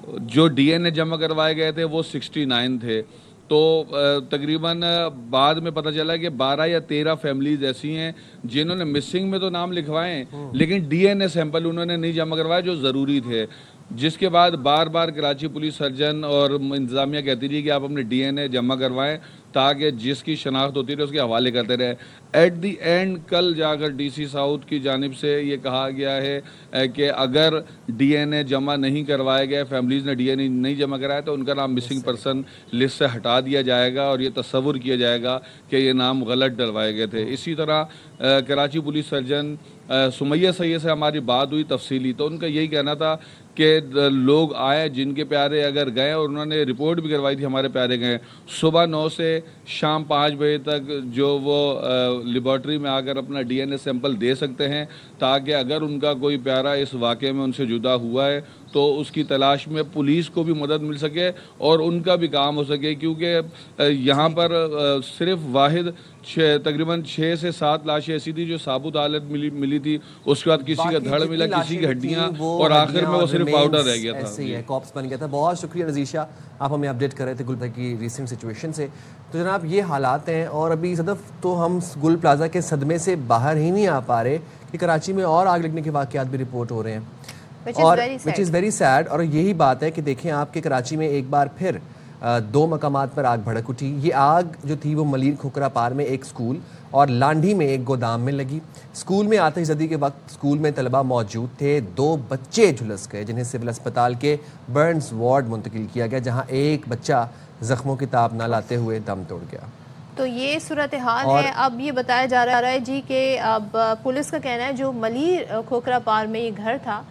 جو ڈی این اے جمع کروائے گئے تھے وہ 69 تھے. تو تقریباً بعد میں پتہ چلا کہ 12 یا 13 فیملیز ایسی ہیں جنہوں نے مسنگ میں تو نام لکھوائے ہیں لیکن ڈی این اے سیمپل انہوں نے نہیں جمع کروائے جو ضروری تھے, جس کے بعد بار بار کراچی پولیس سرجن اور انتظامیہ کہتی رہی کہ آپ اپنے ڈی این اے جمع کروائیں تاکہ جس کی شناخت ہوتی رہے اس کے حوالے کرتے رہے. ایٹ دی اینڈ کل جا کر ڈی سی ساؤتھ کی جانب سے یہ کہا گیا ہے کہ اگر ڈی این اے جمع نہیں کروائے گئے, فیملیز نے ڈی این اے نہیں جمع کرایا, تو ان کا نام مسنگ پرسن لسٹ سے ہٹا دیا جائے گا اور یہ تصور کیا جائے گا کہ یہ نام غلط ڈلوائے گئے تھے. اسی طرح کراچی پولیس سرجن سمیہ سید سے ہماری بات ہوئی تفصیلی, تو ان کا یہی کہنا تھا کہ لوگ آئے جن کے پیارے اگر گئے, اور انہوں نے رپورٹ بھی کروائی تھی ہمارے پیارے گئے, صبح 9 سے شام 5 بجے تک جو وہ لیبارٹری میں آ کر اپنا ڈی این اے سیمپل دے سکتے ہیں, تاکہ اگر ان کا کوئی پیارا اس واقعے میں ان سے جدا ہوا ہے تو اس کی تلاش میں پولیس کو بھی مدد مل سکے اور ان کا بھی کام ہو سکے. کیونکہ یہاں پر صرف واحد تقریباً 6 سے 7 لاشیں ایسی تھی جو ثابت حالت ملی تھی, اس کے بعد کسی کا دھڑ ملا, کسی کی ہڈیاں, اور آخر میں وہ صرف پاؤڈر رہ گیا تھا. ایسے ہی ہے, کاپس بن گیا تھا. بہت شکریہ نذیر شاہ, آپ ہمیں اپڈیٹ کر رہے تھے گل بھائی کی ریسنٹ سچویشن سے. تو جناب یہ حالات ہیں, اور ابھی صدف تو ہم گل پلازا کے صدمے سے باہر ہی نہیں آ پا رہے کہ کراچی میں اور آگ لگنے کے واقعات بھی رپورٹ ہو رہے ہیں, اور which is very sad. اور یہی بات ہے کہ دیکھیں آپ کہ کراچی میں ایک بار پھر 2 مقامات پر آگ بھڑک اٹھی. یہ آگ جو تھی وہ ملیر کھوکھرا پار میں ایک سکول اور لانڈھی میں ایک گودام میں لگی. سکول میں آتش زدی کے وقت سکول میں طلبہ موجود تھے, 2 بچے جھلس گئے جنہیں سول اسپتال کے برنز وارڈ منتقل کیا گیا, جہاں ایک بچہ زخموں کی تاب نہ لاتے ہوئے دم توڑ گیا. تو یہ صورتحال ہے. اب یہ بتایا جا رہا ہے جی کہ اب پولیس کا کہنا ہے جو ملیر کھوکھرا پار میں یہ گھر تھا,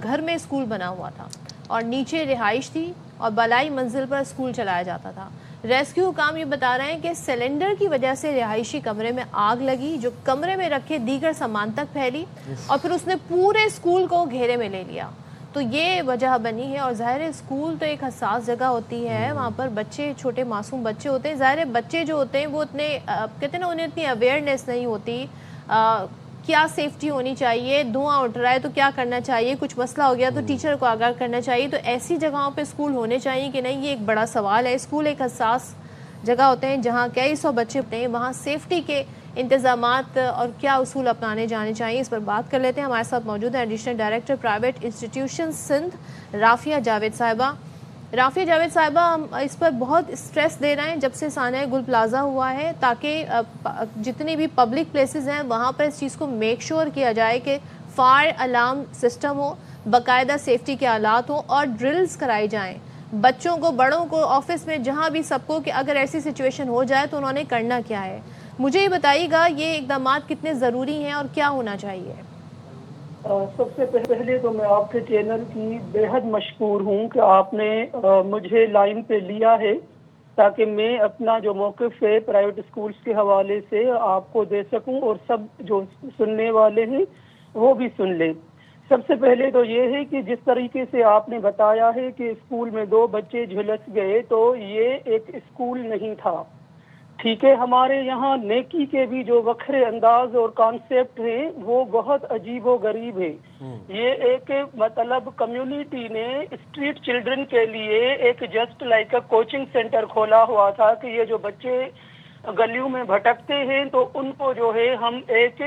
گھر میں اسکول بنا ہوا تھا اور نیچے رہائش تھی اور بالائی منزل پر اسکول چلایا جاتا تھا. ریسکیو حکام یہ بتا رہے ہیں کہ سلنڈر کی وجہ سے رہائشی کمرے میں آگ لگی جو کمرے میں رکھے دیگر سامان تک پھیلی اور پھر اس نے پورے اسکول کو گھیرے میں لے لیا. تو یہ وجہ بنی ہے. اور ظاہر اسکول تو ایک حساس جگہ ہوتی ہے, وہاں پر بچے, چھوٹے معصوم بچے ہوتے ہیں. ظاہر بچے جو ہوتے ہیں وہ اتنے کہتے ہیں نا, انہیں اتنی اویئرنیس نہیں ہوتی کیا سیفٹی ہونی چاہیے, دھواں اٹھ رہا ہے تو کیا کرنا چاہیے, کچھ مسئلہ ہو گیا تو ٹیچر کو آگاہ کرنا چاہیے. تو ایسی جگہوں پہ اسکول ہونے چاہیے کہ نہیں, یہ ایک بڑا سوال ہے. اسکول ایک حساس جگہ ہوتے ہیں جہاں کئی سو بچے ہوتے ہیں, وہاں سیفٹی کے انتظامات اور کیا اصول اپنانے جانے چاہیے, اس پر بات کر لیتے ہیں. ہمارے ساتھ موجود ہیں additional director private institution Sindh Rafia Javed صاحبہ. رافیہ جاوید صاحبہ, ہم اس پر بہت اسٹریس دے رہے ہیں جب سے سانحہ گل پلازا ہوا ہے, تاکہ جتنی بھی پبلک پلیسز ہیں وہاں پر اس چیز کو میک شور کیا جائے کہ فائر الارم سسٹم ہو, باقاعدہ سیفٹی کے آلات ہوں اور ڈرلز کرائی جائیں بچوں کو, بڑوں کو, آفس میں, جہاں بھی سب کو, کہ اگر ایسی سچویشن ہو جائے تو انہوں نے کرنا کیا ہے. مجھے یہ بتائیے گا یہ اقدامات کتنے ضروری ہیں اور کیا ہونا چاہیے؟ سب سے پہلے تو میں آپ کے چینل کی بے حد مشکور ہوں کہ آپ نے مجھے لائن پہ لیا ہے تاکہ میں اپنا جو موقف ہے پرائیویٹ اسکولز کے حوالے سے آپ کو دے سکوں اور سب جو سننے والے ہیں وہ بھی سن لیں. سب سے پہلے تو یہ ہے کہ جس طریقے سے آپ نے بتایا ہے کہ اسکول میں 2 بچے جھلس گئے, تو یہ ایک اسکول نہیں تھا. ٹھیک ہے, ہمارے یہاں نیکی کے بھی جو وکھرے انداز اور کانسیپٹ ہیں وہ بہت عجیب و غریب ہے. یہ ایک مطلب کمیونٹی نے اسٹریٹ چلڈرن کے لیے ایک just like a coaching centre کھولا ہوا تھا کہ یہ جو بچے گلیوں میں بھٹکتے ہیں تو ان کو جو ہے ہم ایک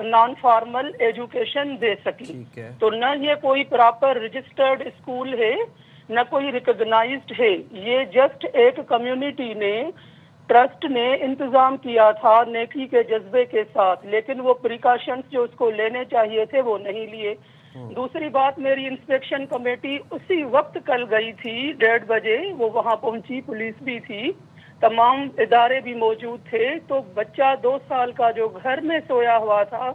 نان فارمل ایجوکیشن دے سکیں. تو نہ یہ کوئی پراپر رجسٹرڈ اسکول ہے, نہ کوئی ریکگنائزڈ ہے. یہ جسٹ ایک کمیونٹی نے ٹرسٹ نے انتظام کیا تھا نیکی کے جذبے کے ساتھ, لیکن وہ پریکاشنز جو اس کو لینے چاہیے تھے وہ نہیں لیے. دوسری بات, میری انسپیکشن کمیٹی اسی وقت کل گئی تھی 1:30 بجے, وہ وہاں پہنچی, پولیس بھی تھی, تمام ادارے بھی موجود تھے. تو بچہ 2 سال کا جو گھر میں سویا ہوا تھا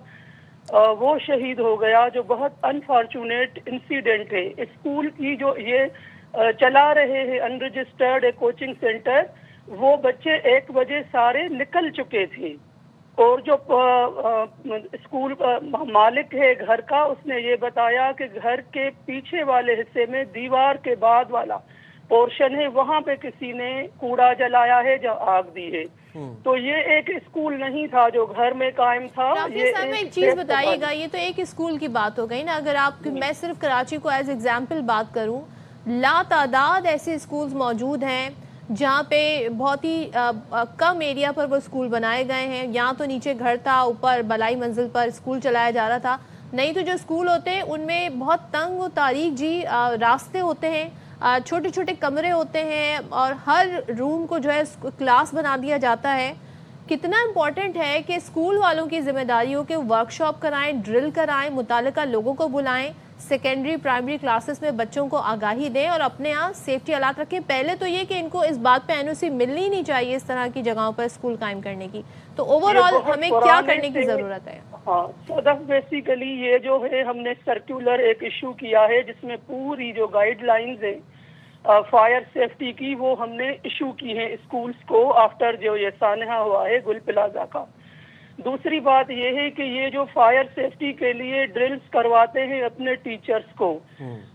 وہ شہید ہو گیا, جو بہت انفارچونیٹ انسیڈنٹ ہے. اسکول کی جو یہ چلا رہے ہیں انرجسٹرڈ ایک کوچنگ سینٹر, وہ بچے 1 بجے سارے نکل چکے تھے, اور جو اسکول مالک ہے گھر کا, اس نے یہ بتایا کہ گھر کے پیچھے والے حصے میں دیوار کے بعد والا پورشن ہے, وہاں پہ کسی نے کوڑا جلایا ہے جو آگ دی ہے. تو یہ ایک اسکول نہیں تھا جو گھر میں قائم تھا. رافیہ صاحب ایک چیز بتائیے گا, یہ تو ایک اسکول کی بات ہو گئی نا, اگر آپ میں صرف کراچی کو ایز ایگزامپل بات کروں, لا تعداد ایسے اسکولز موجود ہیں جہاں پہ بہت ہی کم ایریا پر وہ اسکول بنائے گئے ہیں. یہاں تو نیچے گھر تھا, اوپر بلائی منزل پر اسکول چلایا جا رہا تھا. نہیں تو جو اسکول ہوتے ہیں ان میں بہت تنگ و تاریک جی راستے ہوتے ہیں, چھوٹے چھوٹے کمرے ہوتے ہیں, اور ہر روم کو جو ہے کلاس بنا دیا جاتا ہے. کتنا امپورٹنٹ ہے کہ اسکول والوں کی ذمہ داری ہو کہ ورک شاپ کرائیں, ڈرل کرائیں, متعلقہ لوگوں کو بلائیں, سیکنڈری پرائمری کلاسز میں بچوں کو آگاہی دیں اور اپنے یہاں سیفٹی آلات رکھیں. پہلے تو یہ کہ ان کو اس بات پہ NOC ملنی نہیں چاہیے اس طرح کی جگہوں پر اسکول قائم کرنے کی. تو اوور آل ہمیں کیا کرنے کی ضرورت ہے؟ ہاں صدف, بیسیکلی یہ جو ہے ہم نے سرکولر ایک ایشو کیا ہے جس میں پوری جو گائیڈ لائنز ہیں فائر سیفٹی کی وہ ہم نے ایشو کی ہیں اسکولز کو آفٹر جو یہ سانحہ ہوا ہے گل پلازا کا. دوسری بات یہ ہے کہ یہ جو فائر سیفٹی کے لیے ڈرلز کرواتے ہیں اپنے ٹیچرز کو,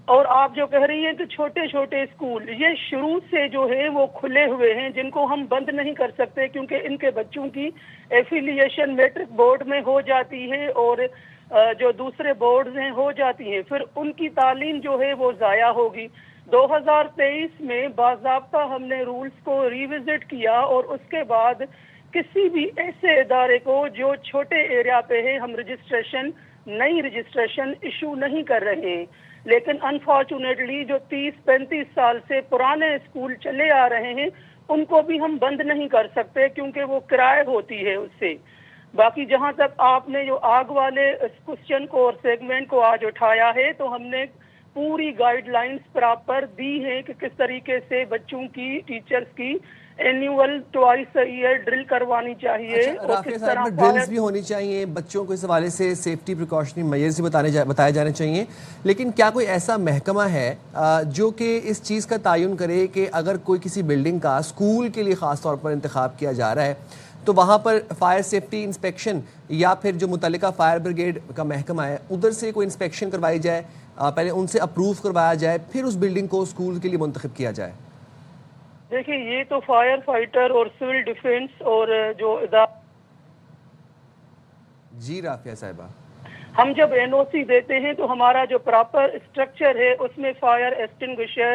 اور آپ جو کہہ رہی ہیں کہ چھوٹے چھوٹے اسکول, یہ شروع سے جو ہے وہ کھلے ہوئے ہیں جن کو ہم بند نہیں کر سکتے, کیونکہ ان کے بچوں کی ایفیلیشن میٹرک بورڈ میں ہو جاتی ہے اور جو دوسرے بورڈز ہیں ہو جاتی ہیں, پھر ان کی تعلیم جو ہے وہ ضائع ہوگی. 2023 میں باضابطہ ہم نے رولز کو ریوزٹ کیا, اور اس کے بعد کسی بھی ایسے ادارے کو جو چھوٹے ایریا پہ ہے ہم نئی رجسٹریشن ایشو نہیں کر رہے ہیں. لیکن انفارچونیٹلی جو 30-35 سال سے پرانے اسکول چلے آ رہے ہیں ان کو بھی ہم بند نہیں کر سکتے, کیونکہ وہ کرائے ہوتی ہے اس سے. باقی جہاں تک آپ نے جو آگ والے کوسچن کو اور سیگمنٹ کو آج اٹھایا ہے, تو ہم نے پوری گائیڈ لائنز پراپر دی ہیں کہ کس طریقے سے بچوں کی ٹیچرز کی اینیول ٹوائس ایئر ڈرل کروانی چاہیے. رافیہ صاحب, ڈرلز بھی ہونی چاہیے, بچوں کو اس حوالے سے سیفٹی پریکاشنری میئرز بھی بتائے جانے چاہیے, لیکن کیا کوئی ایسا محکمہ ہے جو کہ اس چیز کا تعین کرے کہ اگر کوئی کسی بلڈنگ کا اسکول کے لیے خاص طور پر انتخاب کیا جا رہا ہے تو وہاں پر فائر سیفٹی انسپیکشن یا پھر جو متعلقہ فائر بریگیڈ کا محکمہ ہے ادھر سے کوئی انسپیکشن کروائی جائے, پہلے ان سے اپروو کروایا جائے, پھر اس بلڈنگ کو اسکول کے لیے منتخب کیا جائے؟ دیکھیں یہ تو فائر فائٹر اور سول ڈیفنس اور جو جی رافیہ صاحبہ, ہم جب NOC دیتے ہیں تو ہمارا جو پراپر اسٹرکچر ہے اس میں فائر ایکسٹنگوشر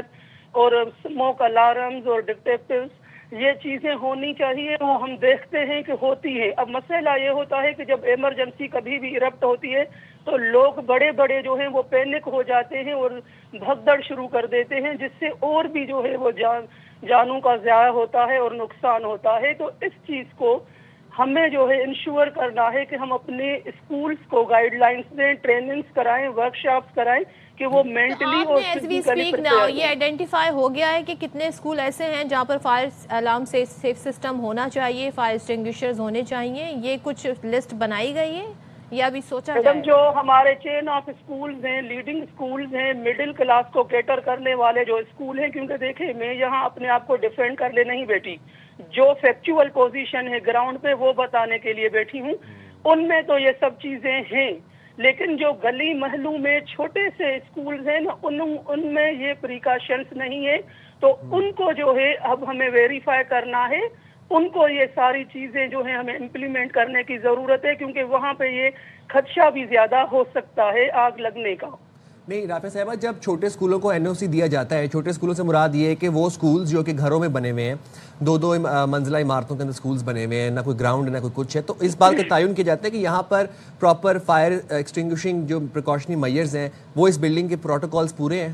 اور اسموک الارمز اور ڈیٹیکٹیوز یہ چیزیں ہونی چاہیے, وہ ہم دیکھتے ہیں کہ ہوتی ہے. اب مسئلہ یہ ہوتا ہے کہ جب ایمرجنسی کبھی بھی ایرپٹ ہوتی ہے تو لوگ بڑے بڑے جو ہیں وہ پینک ہو جاتے ہیں اور بھگدڑ شروع کر دیتے ہیں, جس سے اور بھی جو ہے وہ جانوں کا ضیاع ہوتا ہے اور نقصان ہوتا ہے. تو اس چیز کو ہمیں جو ہے انشور کرنا ہے کہ ہم اپنے اسکولز کو گائیڈ لائنز دیں, ٹریننگز کرائیں, ورک شاپس کرائیں کہ وہ مینٹلی اور فزیکلی یہ آئیڈینٹیفائی ہو گیا ہے کہ کتنے اسکول ایسے ہیں جہاں پر فائر الارم سیف سسٹم ہونا چاہیے, فائر ایکسٹنگوشرز ہونے چاہیے, یہ کچھ لسٹ بنائی گئی ہے یا ابھی سوچا جائے؟ جو ہمارے چین آف اسکولز ہیں, لیڈنگ اسکولز ہیں, مڈل کلاس کو کیٹر کرنے والے جو اسکول ہیں, کیونکہ دیکھیں میں یہاں اپنے آپ کو ڈیفینڈ کرنے نہیں بیٹھی, جو فیکچوئل پوزیشن ہے گراؤنڈ پہ وہ بتانے کے لیے بیٹھی ہوں. ان میں تو یہ سب چیزیں ہیں, لیکن جو گلی محلوں میں چھوٹے سے اسکولز ہیں نا ان میں یہ پریکاشنز نہیں ہے, تو ان کو جو ہے اب ہمیں ویریفائی کرنا ہے, ان کو یہ ساری چیزیں جو ہیں ہمیں امپلیمنٹ کرنے کی ضرورت ہے, کیونکہ وہاں پہ یہ خدشہ بھی زیادہ ہو سکتا ہے آگ لگنے کا. نہیں رافیہ صاحبہ, جب چھوٹے اسکولوں کو NOC دیا جاتا ہے, چھوٹے اسکولوں سے مراد یہ ہے کہ وہ اسکولز جو کہ گھروں میں بنے ہوئے ہیں, 2 منزلہ عمارتوں کے اندر اسکولز بنے ہوئے ہیں, نہ کوئی گراؤنڈ نہ کوئی کچھ ہے, تو اس بات کا تعین کیا جاتا ہے کہ یہاں پر پراپر فائر ایکسٹنگوشنگ جو پریکاشنری میئرز ہیں وہ اس بلڈنگ کے پروٹوکالز پورے ہیں.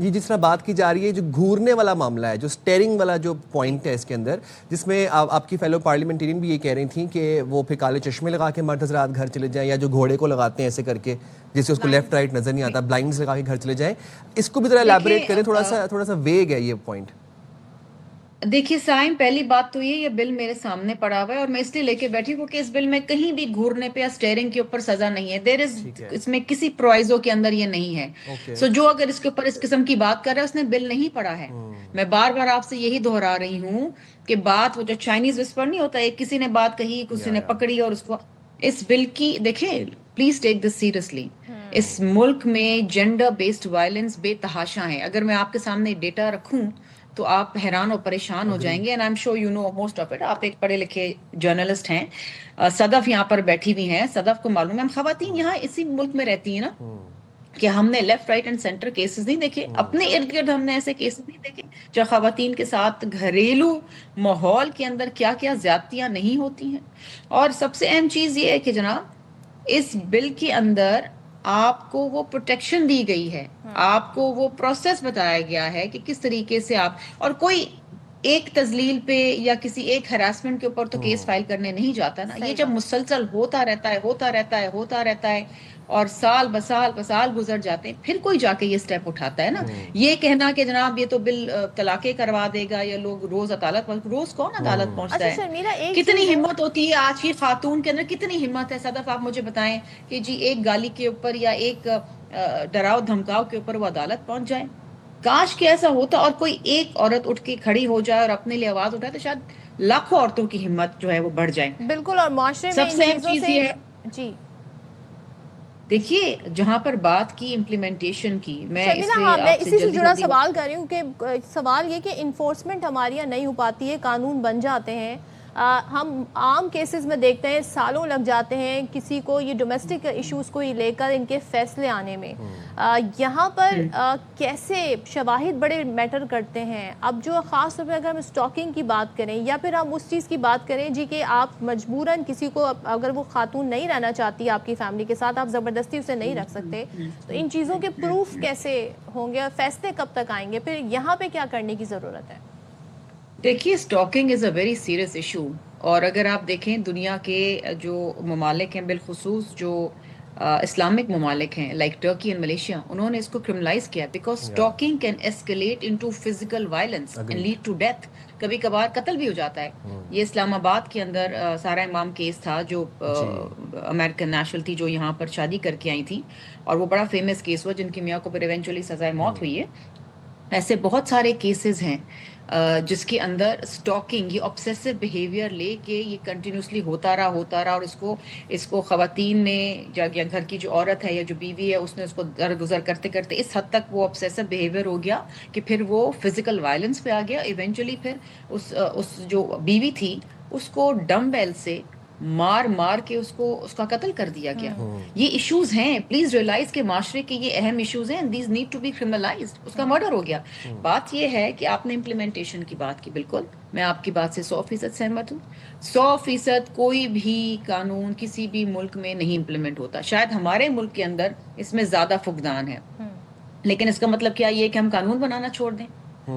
یہ جس طرح بات کی جا رہی ہے جو گھورنے والا معاملہ ہے, جو سٹیئرنگ والا جو پوائنٹ ہے اس کے اندر, جس میں آپ کی فیلو پارلیمنٹرین بھی یہ کہہ رہی تھیں کہ وہ پھر کالے چشمے لگا کے مرد حضرات گھر چلے جائیں, یا جو گھوڑے کو لگاتے ہیں ایسے کر کے جس سے اس کو لیفٹ رائٹ نظر نہیں آتا, بلائنڈز لگا کے گھر چلے جائیں, اس کو بھی ذرا الیبوریٹ کریں, تھوڑا سا ویگ ہے یہ پوائنٹ. دیکھیے سائم, پہلی بات تو یہ بل میرے سامنے پڑا ہوا ہے اور میں اس لیے لے کے بیٹھی ہوں کہ اس بل میں کہیں بھی گھورنے پہ یا سٹیئرنگ کے اوپر سزا نہیں ہے. اس میں کسی پروائزو کے اندر یہ نہیں ہے. سو جو اگر اس کے اوپر اس قسم کی بات کر رہا ہے اس نے بل نہیں پڑھا ہے. میں بار بار آپ سے یہی دہرا رہی ہوں کہ بات وہ جو چائنیز وسپر نہیں ہوتا, ایک کسی نے بات کہی, کسی نے پکڑی اور اس کو, اس بل کی دیکھیں پلیز ٹیک دس سیریسلی. اس ملک میں جینڈر بیسڈ وائلنس بے تحاشا ہے. اگر میں آپ کے سامنے ڈیٹا رکھوں تو آپ حیران اور پریشان ہو جائیں گے. And I am sure you know most of it. آپ ایک پڑھے لکھے جرنلسٹ ہیں, صدف یہاں پر بیٹھی ہوئی ہیں, صدف کو معلوم ہے. ہم خواتین یہاں اسی ملک میں رہتی ہیں نا, کہ ہم نے left right and centre cases نہیں دیکھے اپنے ارد گرد, ہم نے ایسے کیسز نہیں دیکھے جو خواتین کے ساتھ گھریلو ماحول کے اندر کیا کیا زیادتیاں نہیں ہوتی ہیں. اور سب سے اہم چیز یہ ہے کہ جناب اس بل کے اندر آپ کو وہ پروٹیکشن دی گئی ہے, آپ کو وہ پروسیس بتایا گیا ہے کہ کس طریقے سے آپ, اور کوئی ایک تذلیل پہ یا کسی ایک ہراسمنٹ کے اوپر تو کیس فائل کرنے نہیں جاتا نا. یہ جب مسلسل ہوتا رہتا ہے اور سال بسال گزر جاتے ہیں, پھر کوئی جا کے یہ سٹیپ اٹھاتا ہے نا. یہ کہنا کہ جناب یہ تو بل طلاقیں کروا دے گا یا لوگ روز عدالت, روز کون عدالت پہنچتا ہے؟ کتنی ہمت ہوتی ہے آج کی خاتون کے اندر, کتنی ہمت ہے صدف, آپ مجھے بتائیں کہ جی ایک گالی کے اوپر یا ایک ڈراؤ دھمکاؤ کے اوپر وہ عدالت پہنچ جائے. کاش کہ ایسا ہوتا اور کوئی ایک عورت اٹھ کے کھڑی ہو جائے اور اپنے لیے آواز اٹھائے تو شاید لاکھوں عورتوں کی ہمت جو ہے وہ بڑھ جائے. بالکل. اور معاشرے میں سب سے اہم چیز یہ ہے, جی دیکھیے جہاں پر بات کی امپلیمنٹیشن کی, میں اسی سے جڑا سوال کر رہی ہوں کہ سوال یہ کہ انفورسمنٹ ہماری یہاں نہیں ہو پاتی ہے, قانون بن جاتے ہیں, ہم عام کیسز میں دیکھتے ہیں سالوں لگ جاتے ہیں کسی کو یہ ڈومیسٹک ایشوز کو لے کر ان کے فیصلے آنے میں. یہاں پر کیسے شواہد بڑے میٹر کرتے ہیں. اب جو خاص طور پہ اگر ہم اسٹاکنگ کی بات کریں یا پھر ہم اس چیز کی بات کریں جی کہ آپ مجبوراً کسی کو, اگر وہ خاتون نہیں رہنا چاہتی آپ کی فیملی کے ساتھ, آپ زبردستی اسے نہیں رکھ سکتے, تو ان چیزوں کے پروف کیسے ہوں گے اور فیصلے کب تک آئیں گے, پھر یہاں پہ کیا کرنے کی ضرورت ہے؟ دیکھیے stalking is a very serious issue, اور اگر آپ دیکھیں دنیا کے جو ممالک ہیں, بالخصوص جو اسلامک ممالک ہیں لائک ٹرکی اینڈ ملیشیا, انہوں نے اس کو کرمنلائز کیا because stalking can escalate into physical violence and lead to death. کبھی کبھار قتل بھی ہو جاتا ہے. یہ اسلام آباد کے اندر سارا امام کیس تھا, جو امریکن نیشنل تھی, جو یہاں پر شادی کر کے آئی تھی, اور وہ بڑا فیمس کیس ہوا جن کی میاں کو پھر ایونچولی سزائے موت ہوئی ہے. ایسے بہت سارے کیسز ہیں جس کے اندر اسٹاکنگ, یہ آبسیسو بیہیویئر لے کے یہ کنٹینیوسلی ہوتا رہا اور اس کو خواتین نے یا گھر کی جو عورت ہے یا جو بیوی ہے اس نے اس کو درگزر کرتے کرتے اس حد تک وہ آبسیسو بیہیویئر ہو گیا کہ پھر وہ فزیکل وائلنس پہ آ گیا. ایونچولی پھر اس جو بیوی تھی اس کو ڈم بیل سے مار کے اس کا قتل کر دیا گیا. یہ ایشوز ہیں, پلیز ریئلائز کہ معاشرے کے یہ اہم ایشوز ہیں, دیز نیڈ ٹو بی کرمنلائزڈ. اس کا مرڈر ہو گیا. بات یہ ہے کہ آپ نے امپلیمنٹیشن کی بات کی, بالکل میں آپ کی بات سے 100% سہمت ہوں. 100% کوئی بھی قانون کسی بھی ملک میں نہیں امپلیمنٹ ہوتا. شاید ہمارے ملک کے اندر اس میں زیادہ فقدان ہے, لیکن اس کا مطلب کیا یہ کہ ہم قانون بنانا چھوڑ دیں؟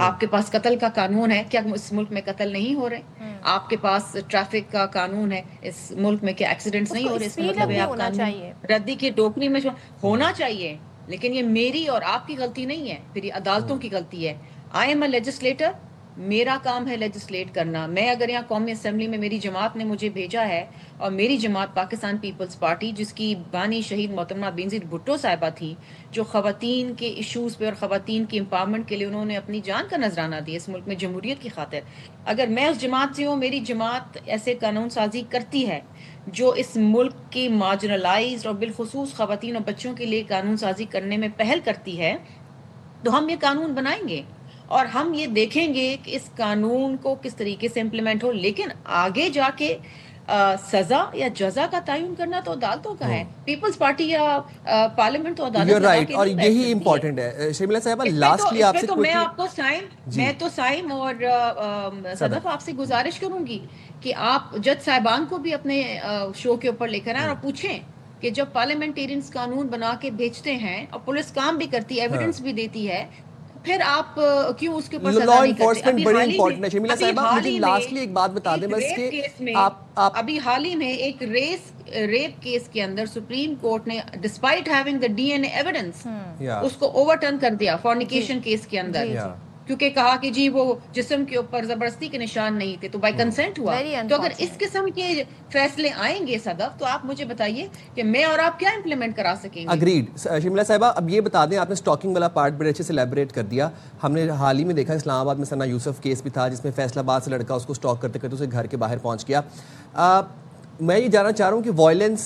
آپ کے پاس قتل کا قانون ہے, کیا اس ملک میں قتل نہیں ہو رہے؟ آپ کے پاس ٹریفک کا قانون ہے, اس ملک میں کیا ایکسیڈنٹس نہیں ہو رہے؟ اس کا مطلب ہے آپ قانون ردی کی ٹوکری میں ہونا چاہیے, لیکن یہ میری اور آپ کی غلطی نہیں ہے, پھر یہ عدالتوں کی غلطی ہے. آئی ایم اے لیجسلیٹر, میرا کام ہے لیجسلیٹ کرنا. میں اگر یہاں قومی اسمبلی میں میری جماعت نے مجھے بھیجا ہے, اور میری جماعت پاکستان پیپلز پارٹی جس کی بانی شہید محترمہ بینظیر بھٹو صاحبہ تھی, جو خواتین کے ایشوز پہ اور خواتین کی امپاورمنٹ کے لیے انہوں نے اپنی جان کا نذرانہ دیا اس ملک میں جمہوریت کی خاطر, اگر میں اس جماعت سے ہوں, میری جماعت ایسے قانون سازی کرتی ہے جو اس ملک کی مارجنلائزڈ اور بالخصوص خواتین اور بچوں کے لیے قانون سازی کرنے میں پہل کرتی ہے, تو ہم یہ قانون بنائیں گے اور ہم یہ دیکھیں گے کہ اس قانون کو کس طریقے سے امپلیمنٹ ہو. لیکن آگے جا کے سزا یا جزا کا تعین کرنا تو عدالتوں کا ہے. پیپلز پارٹی یا پارلیمنٹ تو عدالت لگا کے, اور یہی امپورٹنٹ ہے. شمیلہ صاحبہ لاسٹلی آپ سے میں تو سائم اور صدف آپ سے گزارش کروں گی کہ آپ جج صاحبان کو بھی اپنے شو کے اوپر لے کر آئیں اور پوچھیں کہ جب پارلیمنٹیرینز قانون بنا کے بھیجتے ہیں اور پولیس کام بھی کرتی ہے, ایویڈنس بھی دیتی ہے, پھر آپ کیوں اس کے اوپر لا انفورسمنٹ بڑی امپورٹنٹ ہے. شرمیلا صاحبہ مجھے لاسٹلی ایک بات بتا دیں بس کہ آپ ابھی حال ہی میں ایک ریپ کیس کے اندر سپریم کورٹ نے despite having the D N A evidence اس کو اوور ٹرن کر دیا فورنیکیشن کیس کے اندر, کیونکہ کہا کہ جی وہ جسم کے اوپر زبردستی کے نشان نہیں تھے تو بائی کنسنٹ ہوا. تو اگر اس قسم کے فیصلے آئیں گے صدف تو آپ مجھے بتائیے کہ میں اور آپ کیا امپلیمنٹ کرا سکیں گے. اگریڈ. شرمیلا صاحبہ اب یہ بتا دیں, آپ نے اسٹاکنگ والا پارٹ بڑے اچھے سے ایلیبریٹ کر دیا. ہم نے حال ہی میں دیکھا اسلام آباد میں ثنا یوسف کیس بھی تھا جس میں فیصل آباد سے لڑکا اس کو اسٹاک کرتے کرتے اسے گھر کے باہر پہنچ گیا. میں یہ جاننا چاہ رہا ہوں کہ وائلنس,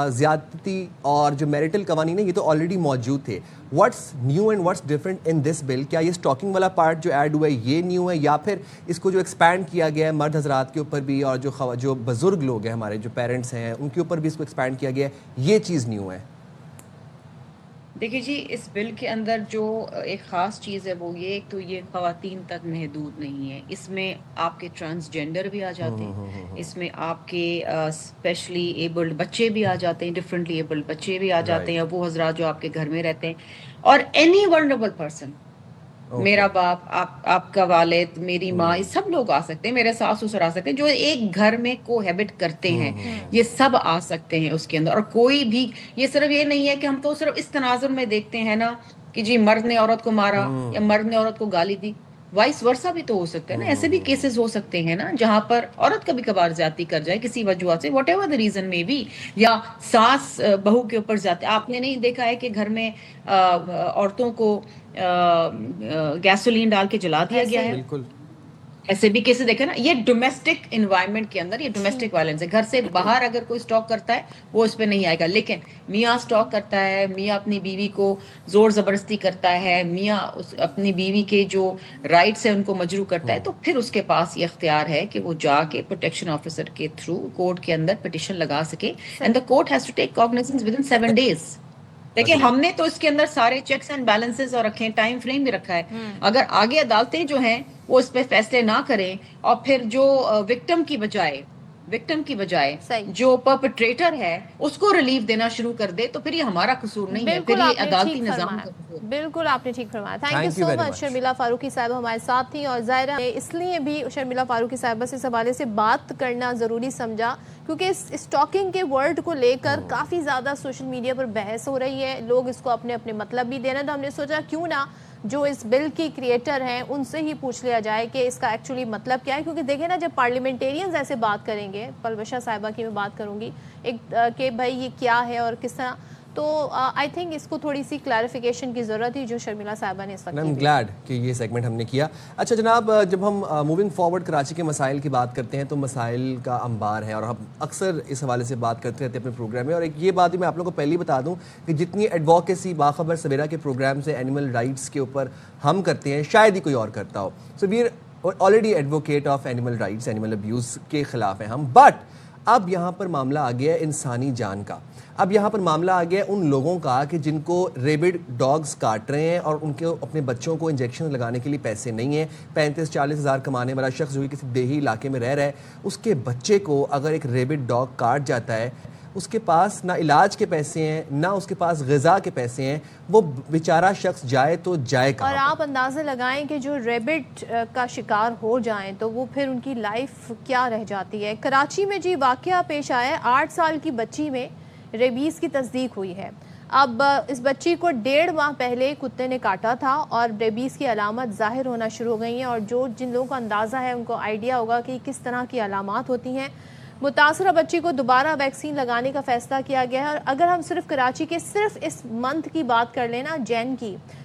زیادتی اور جو میریٹل قوانین ہیں یہ تو آلریڈی موجود تھے. What's new and what's different in this bill? کیا یہ اسٹاکنگ والا پارٹ جو ایڈ ہوا ہے یہ نیو ہے, یا پھر اس کو جو ایکسپینڈ کیا گیا ہے مرد حضرات کے اوپر بھی اور جو بزرگ لوگ ہیں ہمارے جو پیرنٹس ہیں ان کے اوپر بھی اس کو ایکسپینڈ کیا گیا ہے, یہ چیز نیو ہے؟ دیکھیے جی, اس بل کے اندر جو ایک خاص چیز ہے وہ یہ, ایک تو یہ خواتین تک محدود نہیں ہے, اس میں آپ کے ٹرانسجینڈر بھی آ جاتے ہیں, اس میں آپ کے اسپیشلی ایبلڈ بچے بھی آ جاتے ہیں, ڈفرینٹلی ایبلڈ بچے بھی آ جاتے ہیں, وہ حضرات جو آپ کے گھر میں رہتے ہیں, اور اینی ولنریبل پرسن, میرا باپ, آپ کا والد, میری ماں, یہ سب لوگ آ سکتے ہیں, میرے ساس سسر آ سکتے ہیں جو ایک گھر میں کوہیبٹ کرتے ہیں, یہ سب آ سکتے ہیں اس کے اندر. اور کوئی بھی, یہ صرف یہ نہیں ہے کہ ہم تو صرف اس تناظر میں دیکھتے ہیں نا کہ جی مرد نے عورت کو مارا یا مرد نے عورت کو گالی دی, وائس ورسا بھی تو ہو سکتا ہے نا. ایسے بھی کیسز ہو سکتے ہیں نا جہاں پر عورت کبھی کبھار زیادتی کر جائے کسی وجہ سے, واٹ ایور دا ریزن میں بھی, یا ساس بہو کے اوپر زیادتی. آپ نے نہیں دیکھا ہے کہ گھر میں عورتوں کو گیسولین ڈال کے جلا دیا گیا ہے؟ بالکل ایسے بھی کیسے دیکھیں نا. یہ ڈومیسٹک انوائرمنٹ کے اندر یہ ڈومیسٹک وائلنس ہے. گھر سے باہر اگر کوئی اسٹاک کرتا ہے وہ اس پہ نہیں آئے گا, لیکن میاں اسٹاک کرتا ہے, میاں اپنی بیوی کو زور زبردستی کرتا ہے, میاں اپنی بیوی کے جو رائٹس ہیں ان کو مجروح کرتا ہے, تو پھر اس کے پاس یہ اختیار ہے کہ وہ جا کے پروٹیکشن آفیسر کے تھرو کورٹ کے اندر پٹیشن لگا سکے, and the court has to take cognizance within 7 days. دیکھیں ہم نے تو اس کے اندر سارے چیکس اینڈ بیلنسز اور رکھے ہیں, ٹائم فریم بھی رکھا ہے. اگر آگے عدالتیں جو ہیں وہ اس پہ فیصلے نہ کریں اور پھر جو وکٹم کی بجائے جو پرپٹریٹر ہے اس کو ریلیف دینا شروع کر دے, تو پھر یہ ہمارا قصور نہیں ہے, پھر یہ عدالتی نظام کا قصور. بالکل آپ نے ٹھیک فرمایا. تھینک یو سو مچ. شرمیلا فاروقی صاحبہ ہمارے ساتھ تھیں, اور ظاہرہ اس لیے بھی شرمیلا فاروقی صاحبہ سے اس حوالے سے بات کرنا ضروری سمجھا کیونکہ اس اسٹاکنگ کے ورڈ کو لے کر کافی زیادہ سوشل میڈیا پر بحث ہو رہی ہے, لوگ اس کو اپنے اپنے مطلب بھی دے رہے ہیں. تو ہم نے سوچا کیوں نہ جو اس بل کی کریٹر ہیں ان سے ہی پوچھ لیا جائے کہ اس کا ایکچولی مطلب کیا ہے, کیونکہ دیکھیں نا جب پارلیمنٹیرینز ایسے بات کریں گے, پلوشا صاحبہ کی میں بات کروں گی ایک کہ بھائی یہ کیا ہے اور کس طرح, تو آئی تھنک اس کو تھوڑی سی کلیریفیکیشن کی ضرورت تھی جو شرمیلا صاحبہ نے اس وقت. آئی ایم گلیڈ کہ یہ سیگمنٹ ہم نے کیا. اچھا جناب, جب ہم موونگ فارورڈ کراچی کے مسائل کی بات کرتے ہیں تو مسائل کا انبار ہے اور ہم اکثر اس حوالے سے بات کرتے رہتے ہیں اپنے پروگرام میں. اور ایک یہ بات بھی میں آپ لوگوں کو پہلے بتا دوں کہ جتنی ایڈوکیسی باخبر سویرا کے پروگرام سے اینیمل رائٹس کے اوپر ہم کرتے ہیں شاید ہی کوئی اور کرتا ہو. So we are already advocate of animal rights, animal abuse کے خلاف ہیں ہم. بٹ اب یہاں پر معاملہ آ گیا ہے انسانی جان کا. اب یہاں پر معاملہ آ گیا ہے ان لوگوں کا کہ جن کو ریبڈ ڈاگز کاٹ رہے ہیں اور ان کے اپنے بچوں کو انجیکشن لگانے کے لیے پیسے نہیں ہیں. 35-40 ہزار کمانے والا شخص جو کسی دیہی علاقے میں رہ رہا ہے, اس کے بچے کو اگر ایک ریبڈ ڈاگ کاٹ جاتا ہے, اس کے پاس نہ علاج کے پیسے ہیں نہ اس کے پاس غذا کے پیسے ہیں, وہ بیچارہ شخص جائے تو جائے کہاں. اور آپ اندازہ لگائیں کہ جو ریبٹ کا شکار ہو جائیں تو وہ پھر ان کی لائف کیا رہ جاتی ہے. کراچی میں جی واقعہ پیش آیا ہے, 8 سال کی بچی میں ریبیز کی تصدیق ہوئی ہے. اب اس بچی کو 1.5 ماہ پہلے کتے نے کاٹا تھا اور ریبیز کی علامات ظاہر ہونا شروع ہو گئی ہیں, اور جن لوگوں کو اندازہ ہے ان کو آئیڈیا ہوگا کہ کس طرح کی علامات ہوتی ہیں. متاثرہ بچی کو دوبارہ ویکسین لگانے کا فیصلہ کیا گیا ہے. اور اگر ہم صرف کراچی کے صرف اس منتھ کی بات کر لیں نا,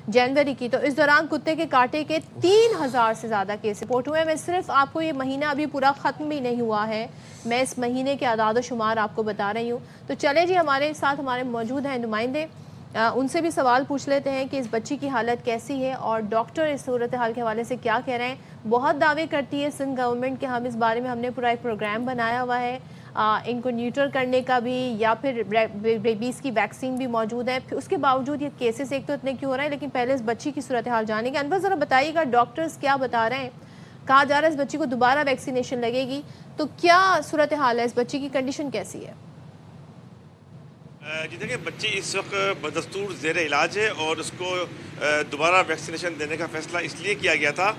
جنوری کی, تو اس دوران کتے کے کاٹے کے 3000 سے زیادہ کیس رپورٹ ہوئے. میں صرف آپ کو یہ مہینہ ابھی پورا ختم بھی نہیں ہوا ہے, میں اس مہینے کے اعداد و شمار آپ کو بتا رہی ہوں. تو چلے جی, ہمارے ساتھ ہمارے موجود ہیں نمائندے, ان سے بھی سوال پوچھ لیتے ہیں کہ اس بچی کی حالت کیسی ہے اور ڈاکٹر اس صورتحال کے حوالے سے کیا کہہ رہے ہیں. بہت دعوے کرتی ہے سندھ گورنمنٹ کہ ہم اس بارے میں ہم نے پورا ایک پروگرام بنایا ہوا ہے, ان کو نیوٹر کرنے کا بھی, یا پھر ریبیز کی ویکسین بھی موجود ہے. اس کے باوجود یہ کیسز ایک تو اتنے کیوں ہو رہے ہیں, لیکن پہلے اس بچی کی صورتحال جانیں گے. انور ذرا بتائیے گا, ڈاکٹرز کیا بتا رہے ہیں, کہا جا رہا ہے اس بچی کو دوبارہ ویکسینیشن لگے گی, تو کیا صورتحال ہے, اس بچی کی کنڈیشن کیسی ہے؟ جی دیکھیں، بچی اس وقت بدستور زیر علاج ہے اور اس کو دوبارہ ویکسینیشن دینے کا فیصلہ اس لیے کیا گیا تھا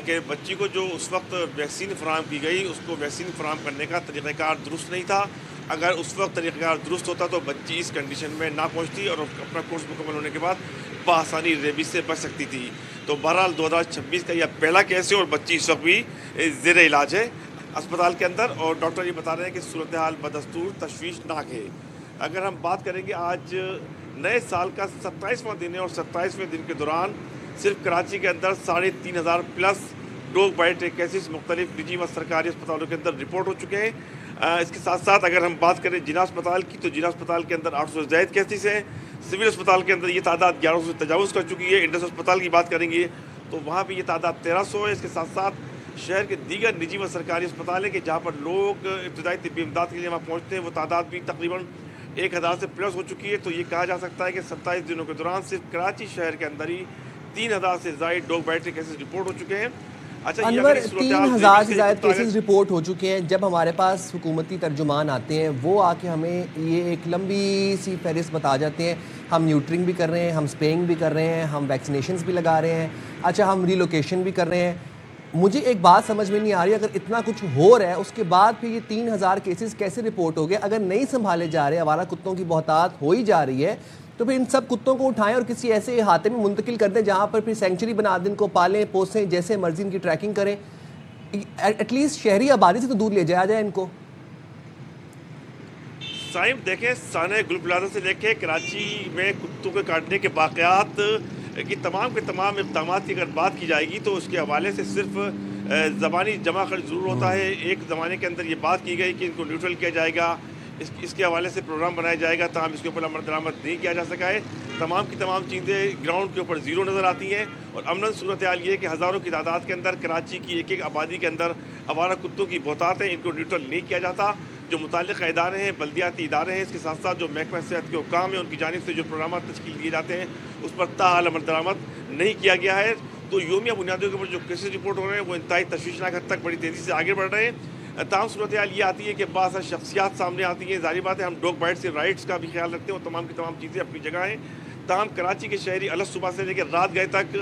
کہ بچی کو جو اس وقت ویکسین فراہم کی گئی اس کو ویکسین فراہم کرنے کا طریقہ کار درست نہیں تھا. اگر اس وقت طریقہ کار درست ہوتا تو بچی اس کنڈیشن میں نہ پہنچتی اور اپنا کورس مکمل ہونے کے بعد بآسانی ریبیز سے بچ سکتی تھی. تو بہرحال 2026 کا یہ پہلا کیس ہے اور بچی اس وقت بھی زیر علاج ہے اسپتال کے اندر، اور ڈاکٹر یہ بتا رہے ہیں کہ صورتحال بدستور تشویشناک ہے. اگر ہم بات کریں گے آج نئے سال کا 27واں دن ہے اور 27ویں دن کے دوران صرف کراچی کے اندر 3,500 پلس ڈوگ بائٹ کیسز مختلف نجی و سرکاری اسپتالوں کے اندر رپورٹ ہو چکے ہیں. اس کے ساتھ ساتھ اگر ہم بات کریں جناح اسپتال کی تو جناح اسپتال کے اندر 800 سے زائد کیسز ہیں. سول اسپتال کے اندر یہ تعداد 1100 سے تجاوز کر چکی ہے. انڈس اسپتال کی بات کریں گے تو وہاں پہ یہ تعداد 1300 ہے. اس کے ساتھ ساتھ شہر کے دیگر نجی و سرکاری اسپتال ہیں کہ جہاں پر لوگ ابتدائی طبی امداد کے لیے وہاں پہنچتے ہیں وہ تعداد بھی تقریباً 1000 سے پلس ہو چکی ہے. تو یہ کہا جا سکتا ہے کہ 27 دنوں کے دوران صرف کراچی شہر کے اندر ہی 3000 سے زائد ڈوگ بائٹ کے کیسز رپورٹ ہو چکے ہیں. انور 3000 سے زائد کیسز رپورٹ ہو چکے ہیں. جب ہمارے پاس حکومتی ترجمان آتے ہیں وہ آ کے ہمیں یہ ایک لمبی سی فہرست بتا جاتے ہیں. ہم نیوٹرنگ بھی کر رہے ہیں, ہم سپیئنگ بھی کر رہے ہیں, ہم ویکسینیشنز بھی لگا رہے ہیں, اچھا ہم ریلوکیشن بھی کر رہے ہیں. مجھے ایک بات سمجھ میں نہیں آ رہی, اگر اتنا کچھ ہو رہا ہے اس کے بعد پھر یہ 3000 کیسز کیسے رپورٹ ہو گئے؟ اگر نہیں سنبھالے جا رہے, آوارہ کتوں کی بہتات ہو ہی جا رہی ہے, تو پھر ان سب کتوں کو اٹھائیں اور کسی ایسے احاطے میں منتقل کر دیں جہاں پر پھر سینکچری بنا دیں, ان کو پالیں پوسیں, جیسے مرضی ان کی ٹریکنگ کریں. ایٹ لیسٹ شہری آبادی سے تو دور لے جایا جائے ان کو. صاحب دیکھیں, سانحہ گل پلازہ سے لے کے کراچی میں کتوں کے کاٹنے کے واقعات کی تمام کے تمام اقدامات کی اگر بات کی جائے گی تو اس کے حوالے سے صرف زبانی جمع خرچ ضرور ہوتا ہے. ایک زمانے کے اندر یہ بات کی گئی کہ ان کو نیوٹرل کیا جائے گا, اس کے حوالے سے پروگرام بنایا جائے گا, تاہم اس کے اوپر عمل درآمد نہیں کیا جا سکا ہے. تمام کی تمام چیزیں گراؤنڈ کے اوپر زیرو نظر آتی ہیں اور امن صورتحال یہ ہے کہ ہزاروں کی تعداد کے اندر کراچی کی ایک ایک آبادی کے اندر آوارہ کتوں کی بہتات ہیں, ان کو نیوٹرل نہیں کیا جاتا. جو متعلقہ ادارے ہیں, بلدیاتی ادارے ہیں, اس کے ساتھ ساتھ جو محکمہ صحت کے حکام ہیں ان کی جانب سے جو پروگرامات تشکیل دیے جاتے ہیں اس پر تاحال عمل درآمد نہیں کیا گیا ہے. تو یومیہ بنیادوں کے اوپر جو کیسز رپورٹ ہو رہے ہیں وہ انتہائی تشویشناک حد تک بڑی تیزی سے آگے بڑھ رہے ہیں. تاہم صورتحال یہ آتی ہے کہ بعض شخصیات سامنے آتی ہیں. ظاہر بات ہے ہم ڈوگ بائٹ سے رائٹس کا بھی خیال رکھتے ہیں اور تمام کی تمام چیزیں اپنی جگہ ہیں. تاہم کراچی کے شہری الگ صبح سے لے کے رات گئے تک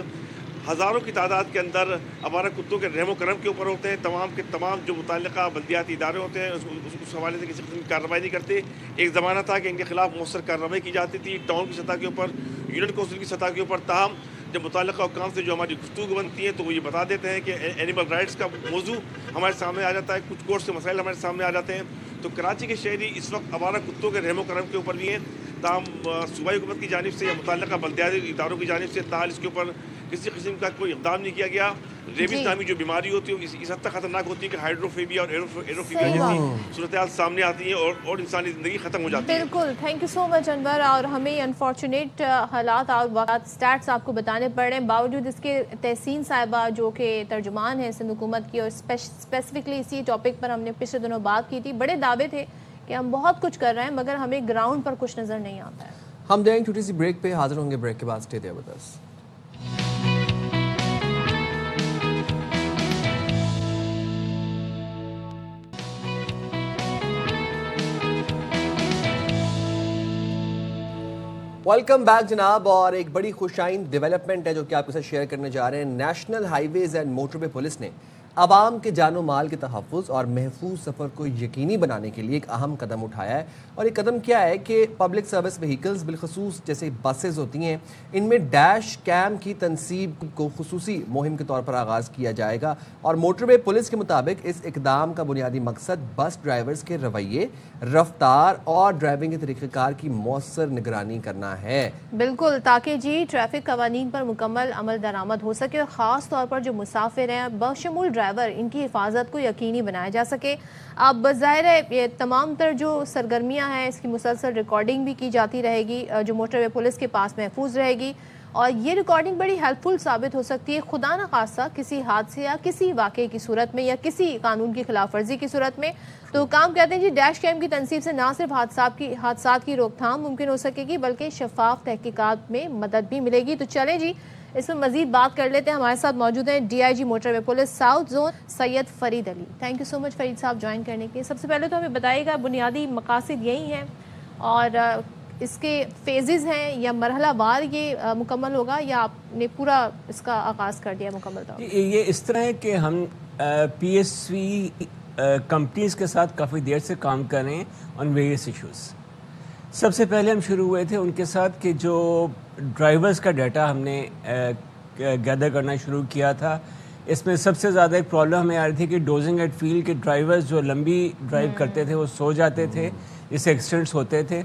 ہزاروں کی تعداد کے اندر آوارہ کتوں کے رحم و کرم کے اوپر ہوتے ہیں. تمام کے تمام جو متعلقہ بلدیاتی ادارے ہوتے ہیں اس حوالے سے کسی قسم کی کارروائی نہیں کرتے. ایک زمانہ تھا کہ ان کے خلاف مؤثر کارروائی کی جاتی تھی ٹاؤن کی سطح کے اوپر, یونٹ کونسل کی سطح کے اوپر. تاہم جب متعلقہ حکام سے جو ہماری گفتگو بنتی ہیں تو وہ یہ بتا دیتے ہیں کہ اینیمل رائٹس کا موضوع ہمارے سامنے آ جاتا ہے, کچھ کورس کے مسائل ہمارے سامنے آ جاتے ہیں. تو کراچی کے شہری اس وقت آوارہ کتوں کے رحم و کرم کے اوپر بھی ہیں. تاہم صوبائی حکومت کی جانب سے یا متعلقہ بلدیاتی اداروں کی جانب سے تاحال اس کے اوپر کسی قسم کا کوئی اقدام نہیں کیا گیا. ریبیز نامی جو بیماری ہوتی ہے اس حد تک خطرناک ہوتی ہے کہ ہائیڈروفیبیا اور ایروفیبیا جیسی صورتحال سامنے آتی ہیں اور انسانی زندگی ختم ہو جاتی ہے. بالکل, تھینک یو سو مچ انور. اور ہمیں انفارچونیٹ حالات اور واقعات اسٹیٹس آپ کو بتانے پڑ رہے ہیں, باوجود اس کے تحسین صاحبہ جو کہ ترجمان ہیں سندھ حکومت کی اور اسپیسیفکلی اسی ٹاپک پر ہم نے پچھلے دنوں بات کی تھی. بڑے دعوے تھے کہ ہم بہت کچھ کر رہے ہیں مگر ہمیں گراؤنڈ پر کچھ نظر نہیں آتا ہے. ہم دیں چھوٹی سی بریک پہ حاضر ہوں گے, بریک کے بعد stay there with us. Welcome back جناب. اور ایک بڑی خوش آئند ڈیولپمنٹ ہے جو کہ آپ کے ساتھ شیئر کرنے جا رہے ہیں. National high ways and motor way police نے عوام کے جان و مال کے تحفظ اور محفوظ سفر کو یقینی بنانے کے لیے ایک اہم قدم اٹھایا ہے. اور یہ قدم کیا ہے کہ پبلک سروس وہیکلز بالخصوص جیسے بسز ہوتی ہیں ان میں ڈیش کیم کی تنصیب کو خصوصی مہم کے طور پر آغاز کیا جائے گا. اور موٹر وے پولیس کے مطابق اس اقدام کا بنیادی مقصد بس ڈرائیورز کے رویے, رفتار اور ڈرائیونگ کے طریقہ کار کی مؤثر نگرانی کرنا ہے. بالکل, تاکہ جی ٹریفک قوانین پر مکمل عمل درآمد ہو سکے اور خاص طور پر جو مسافر ہیں بشمول ڈرائیور ان کی حفاظت کو یقینی بنایا جا سکے. اب بظاہر ہے یہ تمام تر جو سرگرمیاں ہیں اس کی مسلسل ریکارڈنگ بھی کی جاتی رہے گی جو موٹر وے پولیس کے پاس محفوظ رہے گی اور یہ ریکارڈنگ بڑی ہیلپ فل ثابت ہو سکتی ہے خدا نہ خواستہ کسی حادثے یا کسی واقعے کی صورت میں یا کسی قانون کی خلاف ورزی کی صورت میں. تو کام کہتے ہیں جی ڈیش کیم کی تنصیب سے نہ صرف حادثات کی روک تھام ممکن ہو سکے گی بلکہ شفاف تحقیقات میں مدد بھی ملے گی. تو چلیں جی اس میں مزید بات کر لیتے ہیں. ہمارے ساتھ موجود ہیں D I G motorway police south zone Syed Farid Ali. Thank you so much Farid صاحب جوائن کرنے کے. سب سے پہلے تو ہمیں بتائیے گا بنیادی مقاصد یہی ہیں اور اس کے فیزز ہیں یا مرحلہ وار یہ مکمل ہوگا یا آپ نے پورا اس کا آغاز کر دیا مکمل طور پر؟ یہ اس طرح ہے کہ ہم پی ایس وی کمپنیز کے ساتھ کافی دیر سے کام کر رہے ہیں آن ویریس ایشوز. سب سے پہلے ہم شروع ہوئے تھے ان کے ساتھ کہ جو ڈرائیورز کا ڈیٹا ہم نے گیدر کرنا شروع کیا تھا. اس میں سب سے زیادہ ایک پرابلم ہمیں آ رہی تھی کہ ڈوزنگ ایٹ فیلڈ کے ڈرائیورز جو لمبی ڈرائیو کرتے تھے وہ سو جاتے تھے جس سے ایکسیڈنٹس ہوتے تھے.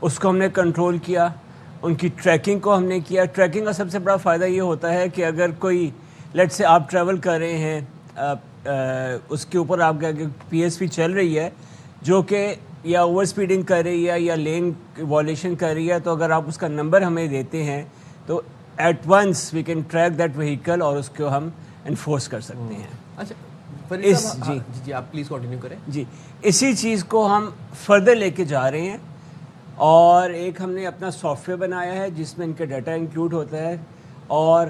اس کو ہم نے کنٹرول کیا. ان کی ٹریکنگ کو ہم نے کیا. ٹریکنگ کا سب سے بڑا فائدہ یہ ہوتا ہے کہ اگر کوئی لیٹ سے آپ ٹریول کر رہے ہیں اس کے اوپر آپ کا پی ایس وی چل رہی ہے جو کہ یا اوور اسپیڈنگ کر رہی ہے یا لین وائلیشن کر رہی ہے, تو اگر آپ اس کا نمبر ہمیں دیتے ہیں تو at once we can track that vehicle اور اس کو ہم انفورس کر سکتے ہیں. اچھا جی آپ پلیز کنٹینیو کریں. جی اسی چیز کو ہم فردر لے کے جا رہے ہیں اور ایک ہم نے اپنا سافٹ ویئر بنایا ہے جس میں ان کا ڈیٹا انکلوڈ ہوتا ہے اور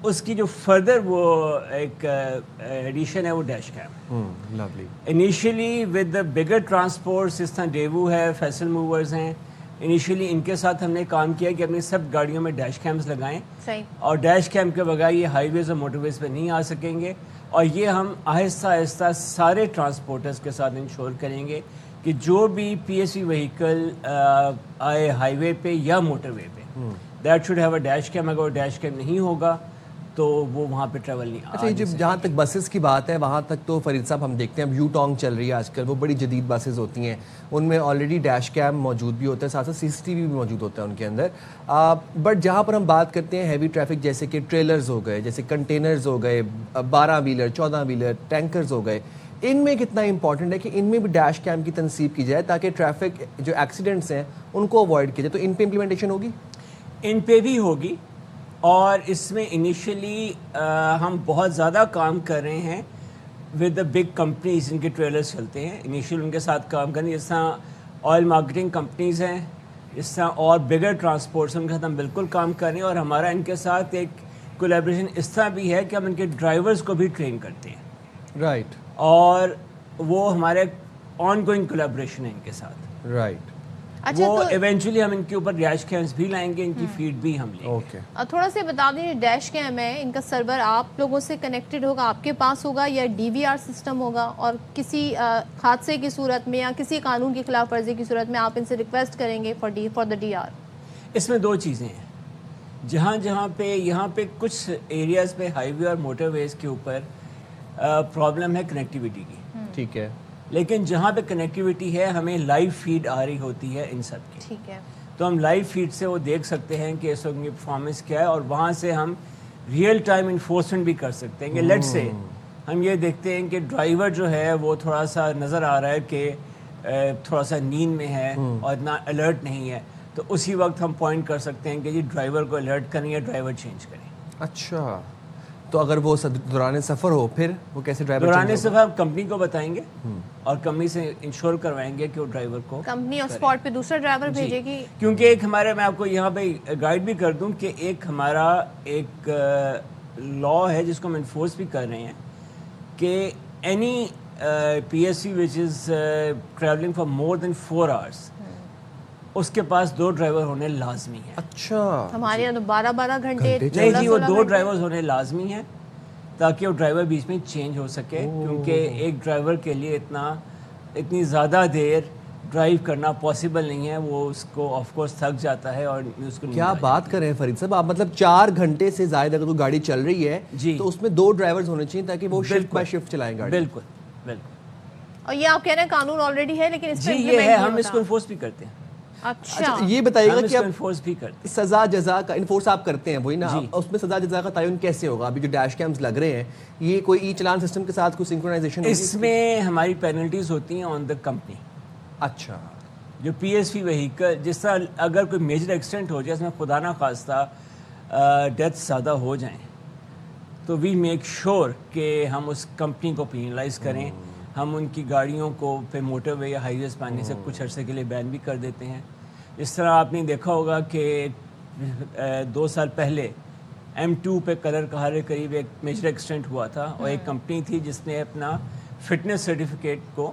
اس کی جو فردر وہ ایک ایڈیشن ہے وہ dash came. Initially with the bigger transports جس طرح ڈیوو ہے, فیصل موورز ہیں, انیشیلی ان کے ساتھ ہم نے کام کیا کہ اپنی سب گاڑیوں میں ڈیش کیمز لگائیں اور ڈیش کیم کے بغیر یہ ہائی ویز اور موٹر ویز پہ نہیں آ سکیں گے. اور یہ ہم آہستہ آہستہ سارے ٹرانسپورٹرز کے ساتھ انشور کریں گے کہ جو بھی پی ایس وی وہیکل آئے ہائی وے پہ یا موٹر وے پہ that should have A dash came. اگر ڈیش کیم نہیں ہوگا تو وہ وہاں پہ ٹریول نہیں. اچھا جہاں تک بسز کی بات ہے وہاں تک تو فرید صاحب ہم دیکھتے ہیں اب یو ٹانگ چل رہی ہے آج کل, وہ بڑی جدید بسز ہوتی ہیں, ان میں آلریڈی ڈیش کیم موجود بھی ہوتا ہے, ساتھ ساتھ سی سی ٹی وی بھی موجود ہوتا ہے ان کے اندر. بٹ جہاں پر ہم بات کرتے ہیں ہیوی ٹریفک جیسے کہ ٹریلرز ہو گئے, جیسے کنٹینرز ہو گئے, 12 ویلر 14 ویلر, ٹینکرز ہو گئے, ان میں کتنا امپورٹنٹ ہے کہ ان میں بھی ڈیش کیم کی تنصیب کی جائے تاکہ ٹریفک جو ایکسیڈنٹس ہیں ان کو اوائڈ کیا جائے. تو ان پہ امپلیمنٹیشن ہوگی؟ ان پہ بھی ہوگی اور اس میں انیشلی ہم بہت زیادہ کام کر رہے ہیں ود دا بگ کمپنیز جن کے ٹریلرز چلتے ہیں. انیشیل ان کے ساتھ کام کریں جس طرح آئل مارکیٹنگ کمپنیز ہیں, جس طرح اور بگر ٹرانسپورٹس ان کے ساتھ ہم بالکل کام کر رہے ہیں. اور ہمارا ان کے ساتھ ایک کولیبریشن اس طرح بھی ہے کہ ہم ان کے ڈرائیورز کو بھی ٹرین کرتے ہیں. رائٹ. اور وہ ہمارے آن گوئنگ کولیبریشن ہے ان کے ساتھ. رائٹ. اچھا وہ ایونچولی ہم ان کے اوپر ڈیش کیمز بھی لائیں گے, ان کی فیڈ بھی ہم لیں گے. تھوڑا سا بتا دیں ڈیش کیم ہے ان کا سرور آپ لوگوں سے کنیکٹڈ ہوگا, آپ کے پاس ہوگا یا ڈی وی آر سسٹم ہوگا, اور کسی حادثے کی صورت میں یا کسی قانون کی خلاف ورزی کی صورت میں آپ ان سے ریکویسٹ کریں گے فار دا ڈی آر؟ اس میں دو چیزیں ہیں. جہاں پہ یہاں پہ کچھ ایریاز پہ ہائی وے اور موٹر ویز کے اوپر پرابلم ہے کنیکٹیوٹی کی, ٹھیک ہے, لیکن جہاں پہ کنیکٹیوٹی ہے ہمیں لائیو فیڈ آ رہی ہوتی ہے ان سب کی. ٹھیک ہے. تو ہم لائیو فیڈ سے وہ دیکھ سکتے ہیں کہ اس وقت کی پرفارمنس کیا ہے اور وہاں سے ہم ریئل ٹائم انفورسمنٹ بھی کر سکتے ہیں. کہ لیٹ سے ہم یہ دیکھتے ہیں کہ ڈرائیور جو ہے وہ تھوڑا سا نظر آ رہا ہے کہ تھوڑا سا نیند میں ہے اور اتنا الرٹ نہیں ہے, تو اسی وقت ہم پوائنٹ کر سکتے ہیں کہ جی ڈرائیور کو الرٹ کریں یا ڈرائیور چینج کریں. اچھا, تو اگر وہ دوران سفر ہو پھر وہ کیسے ڈرائیور دوران سفر ہم کمپنی کو بتائیں گے اور کمپنی سے انشور کروائیں گے کہ وہ ڈرائیور کو کمپنی اور اسپاٹ پہ دوسرا ڈرائیور بھیجے گی. کیونکہ ایک ہمارے, میں آپ کو یہاں پہ گائیڈ بھی کر دوں کہ ایک ہمارا ایک لا ہے جس کو ہم انفورس بھی کر رہے ہیں کہ any P S C which is travelling for more than 4 hours اس کے پاس 2 ڈرائیور ہونے لازمی ہیں. اچھا, ہمارے یہاں 12 گھنٹے نہیں جی, وہ 2 ڈرائیورز ہونے لازمی ہیں تاکہ وہ ڈرائیور بیچ میں چینج ہو سکے. کیونکہ ایک ڈرائیور کے لیے اتنی زیادہ دیر ڈرائیو کرنا پاسبل نہیں ہے, وہ اس کو آف کورس تھک جاتا ہے اور اس کو. کیا بات کر رہے ہیں فرید صاحب آپ, مطلب 4 گھنٹے سے زائد اگر کوئی گاڑی چل رہی ہے تو اس میں 2 ڈرائیورز ہونے چاہیے تاکہ وہ شفٹ بائی شفٹ چلائیں گاڑی. بالکل بالکل. اور یہ آپ کہہ رہے ہیں قانون آلریڈی ہے لیکن اس پہ یہ ہے, ہم اس کو انفورس بھی کرتے ہیں. اچھا, یہ بتائیے گا کہ انفورس بھی کرتے ہیں, سزا جزا کا انفورس آپ کرتے ہیں وہی نا, اس میں سزا جزا کا تعین کیسے ہوگا؟ ابھی جو ڈیش کیمز لگ رہے ہیں یہ کوئی ای چلان سسٹم کے ساتھ کوئی سنکرونائزیشن؟ اس میں ہماری پینلٹیز ہوتی ہیں آن دا کمپنی. اچھا, جو پی ایس وی وہیکل جس طرح اگر کوئی میجر ایکسیڈنٹ ہو جائے اس میں خدا نہ خواستہ ڈیتھ زیادہ ہو جائیں تو وی میک شور کہ ہم اس کمپنی کو پینلائز کریں. ہم ان کی گاڑیوں کو پہ موٹر وے یا ہائی ویز پہ آنے سے کچھ عرصے کے لیے بین بھی کر دیتے ہیں. اس طرح آپ نے دیکھا ہوگا کہ 2 سال پہلے M2 پہ کلر کہارے قریب ایک میجر ایکسیڈنٹ ہوا تھا اور ایک کمپنی تھی جس نے اپنا فٹنس سرٹیفکیٹ کو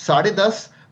10.5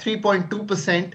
3.2%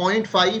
0.5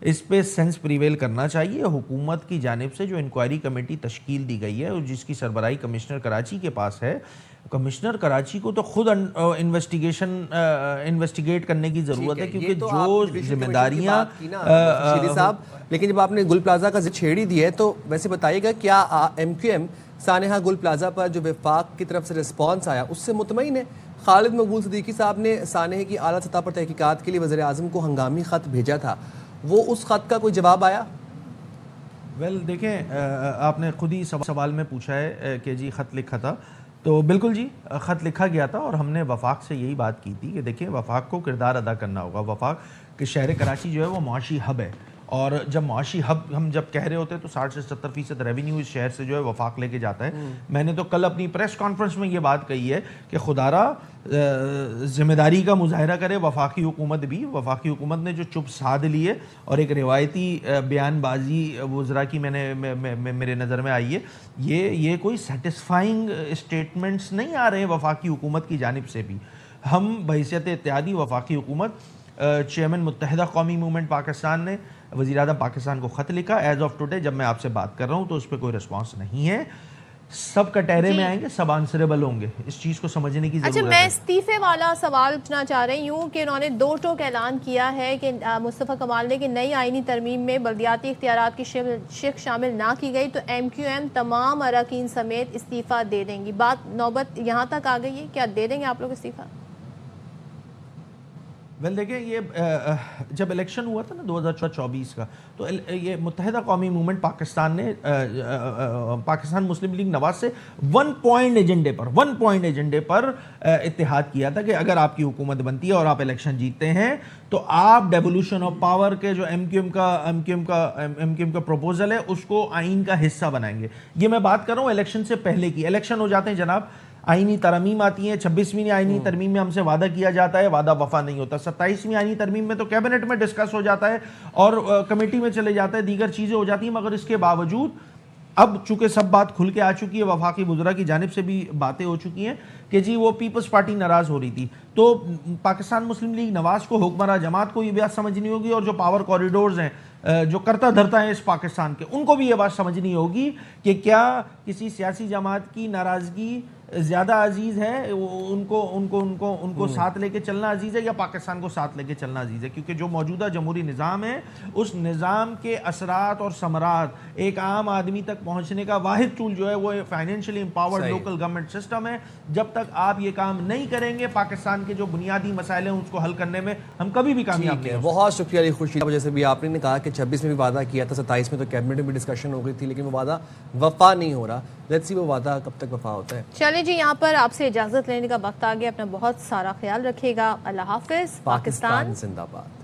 اس پہ سینس پریویل کرنا چاہیے. حکومت کی جانب سے جو انکوائری کمیٹی تشکیل دی گئی ہے اور جس کی سربراہی کمشنر کراچی کے پاس ہے, کمشنر کراچی کو تو خود انویسٹیگیٹ کرنے کی ضرورت ہے, کیونکہ جو ذمہ داریاں صاحب, لیکن جب آپ نے گل پلازا کا چھیڑ ہی دیا ہے تو ویسے بتائیے گا کیا ایم کیو ایم سانحہ گل پلازا پر جو وفاق کی طرف سے رسپانس آیا اس سے مطمئن ہے؟ خالد مقبول صدیقی صاحب نے سانحے کی اعلیٰ سطح پر تحقیقات کے لیے وزیر اعظم کو ہنگامی خط بھیجا تھا, وہ اس خط کا کوئی جواب آیا؟ دیکھیں, آپ نے خود ہی سوال میں پوچھا ہے کہ جی خط لکھا تھا, تو بالکل جی خط لکھا گیا تھا اور ہم نے وفاق سے یہی بات کی تھی کہ دیکھیں وفاق کو کردار ادا کرنا ہوگا. وفاق کہ شہر کراچی جو ہے وہ معاشی ہب ہے, اور جب معاشی ہب ہم جب کہہ رہے ہوتے ہیں تو 60 سے 70% ریونیو اس شہر سے جو ہے وفاق لے کے جاتا ہے. میں نے تو کل اپنی پریس کانفرنس میں یہ بات کہی ہے کہ خدا را ذمہ داری کا مظاہرہ کرے وفاقی حکومت بھی. وفاقی حکومت نے جو چپ سادھ لیے اور ایک روایتی بیان بازی وزراء کی میرے نظر میں آئی ہے, یہ کوئی سیٹسفائنگ اسٹیٹمنٹس نہیں آ رہے ہیں وفاقی حکومت کی جانب سے بھی. ہم بحیثیت اتحادی وفاقی حکومت, چیئرمین متحدہ قومی موومنٹ پاکستان نے وزیر اعظم پاکستان کو خط لکھا. ایز آف ٹوڈے جب میں آپ سے بات کر رہا ہوں تو اس پہ کوئی رسپانس نہیں ہے. سب کٹہرے میں آئیں گے, سب آنسریبل ہوں گے, اس چیز کو سمجھنے کی ضرورت ہے. اچھا, میں استعفے والا سوال پوچھنا چاہ رہی ہوں کہ انہوں نے 2 ٹوک اعلان کیا ہے کہ مصطفیٰ کمال نے کہ نئی آئینی ترمیم میں بلدیاتی اختیارات کی شق شامل نہ کی گئی تو ایم کیو ایم تمام اراکین سمیت استعفیٰ دے دیں گی. بات نوبت یہاں تک آ گئی ہے, کیا دے دیں گے آپ لوگ استعفیٰ؟ دیکھیں, یہ جب الیکشن ہوا تھا نا 2024 کا, تو یہ متحدہ قومی موومنٹ پاکستان نے پاکستان مسلم لیگ نواز سے 1 پوائنٹ ایجنڈے پر اتحاد کیا تھا کہ اگر آپ کی حکومت بنتی ہے اور آپ الیکشن جیتتے ہیں تو آپ ڈیولوشن آف پاور کے جو ایم کیو ایم کا پروپوزل ہے اس کو آئین کا حصہ بنائیں گے. یہ میں بات کر رہا ہوں الیکشن سے پہلے کی. الیکشن ہو جاتے ہیں جناب, آئینی ترمیم آتی ہیں, 26ویں آئینی ترمیم میں ہم سے وعدہ کیا جاتا ہے, وعدہ وفا نہیں ہوتا. 27ویں آئینی ترمیم میں تو کیبنٹ میں ڈسکس ہو جاتا ہے اور کمیٹی میں چلے جاتا ہے, دیگر چیزیں ہو جاتی ہیں, مگر اس کے باوجود اب چونکہ سب بات کھل کے آ چکی ہے, وفاقی وزراء کی جانب سے بھی باتیں ہو چکی ہیں کہ جی وہ پیپلز پارٹی ناراض ہو رہی تھی, تو پاکستان مسلم لیگ نواز کو, حکمراں جماعت کو یہ بات سمجھنی ہوگی, اور جو پاور کوریڈورز ہیں جو کرتا دھرتا ہے اس پاکستان کے, ان کو بھی یہ بات سمجھنی ہوگی کہ کیا کسی سیاسی جماعت کی ناراضگی زیادہ عزیز ہے, ان کو ساتھ لے کے چلنا عزیز ہے, یا پاکستان کو ساتھ لے کے چلنا عزیز ہے. کیونکہ جو موجودہ جمہوری نظام ہے اس نظام کے اثرات اور ثمرات ایک عام آدمی تک پہنچنے کا واحد ٹول جو ہے وہ financially empowered local government system ہے. جب تک آپ یہ کام نہیں کریں گے پاکستان کے جو بنیادی مسائل ہیں اس کو حل کرنے میں ہم کبھی بھی کامیاب نہیں. بہت شکریہ علی خورشید. جیسے بھی آپ نے کہا کہ 26 میں بھی وعدہ کیا تھا, 27 میں تو کیبنٹ میں بھی ڈسکشن ہو گئی تھی, لیکن وہ وعدہ وفا نہیں ہو رہا. لیٹس سی وہ وعدہ کب تک وفا ہوتا ہے. چلیں جی, یہاں پر آپ سے اجازت لینے کا وقت آ گیا. اپنا بہت سارا خیال رکھیے گا. اللہ حافظ. پاکستان زندہ باد.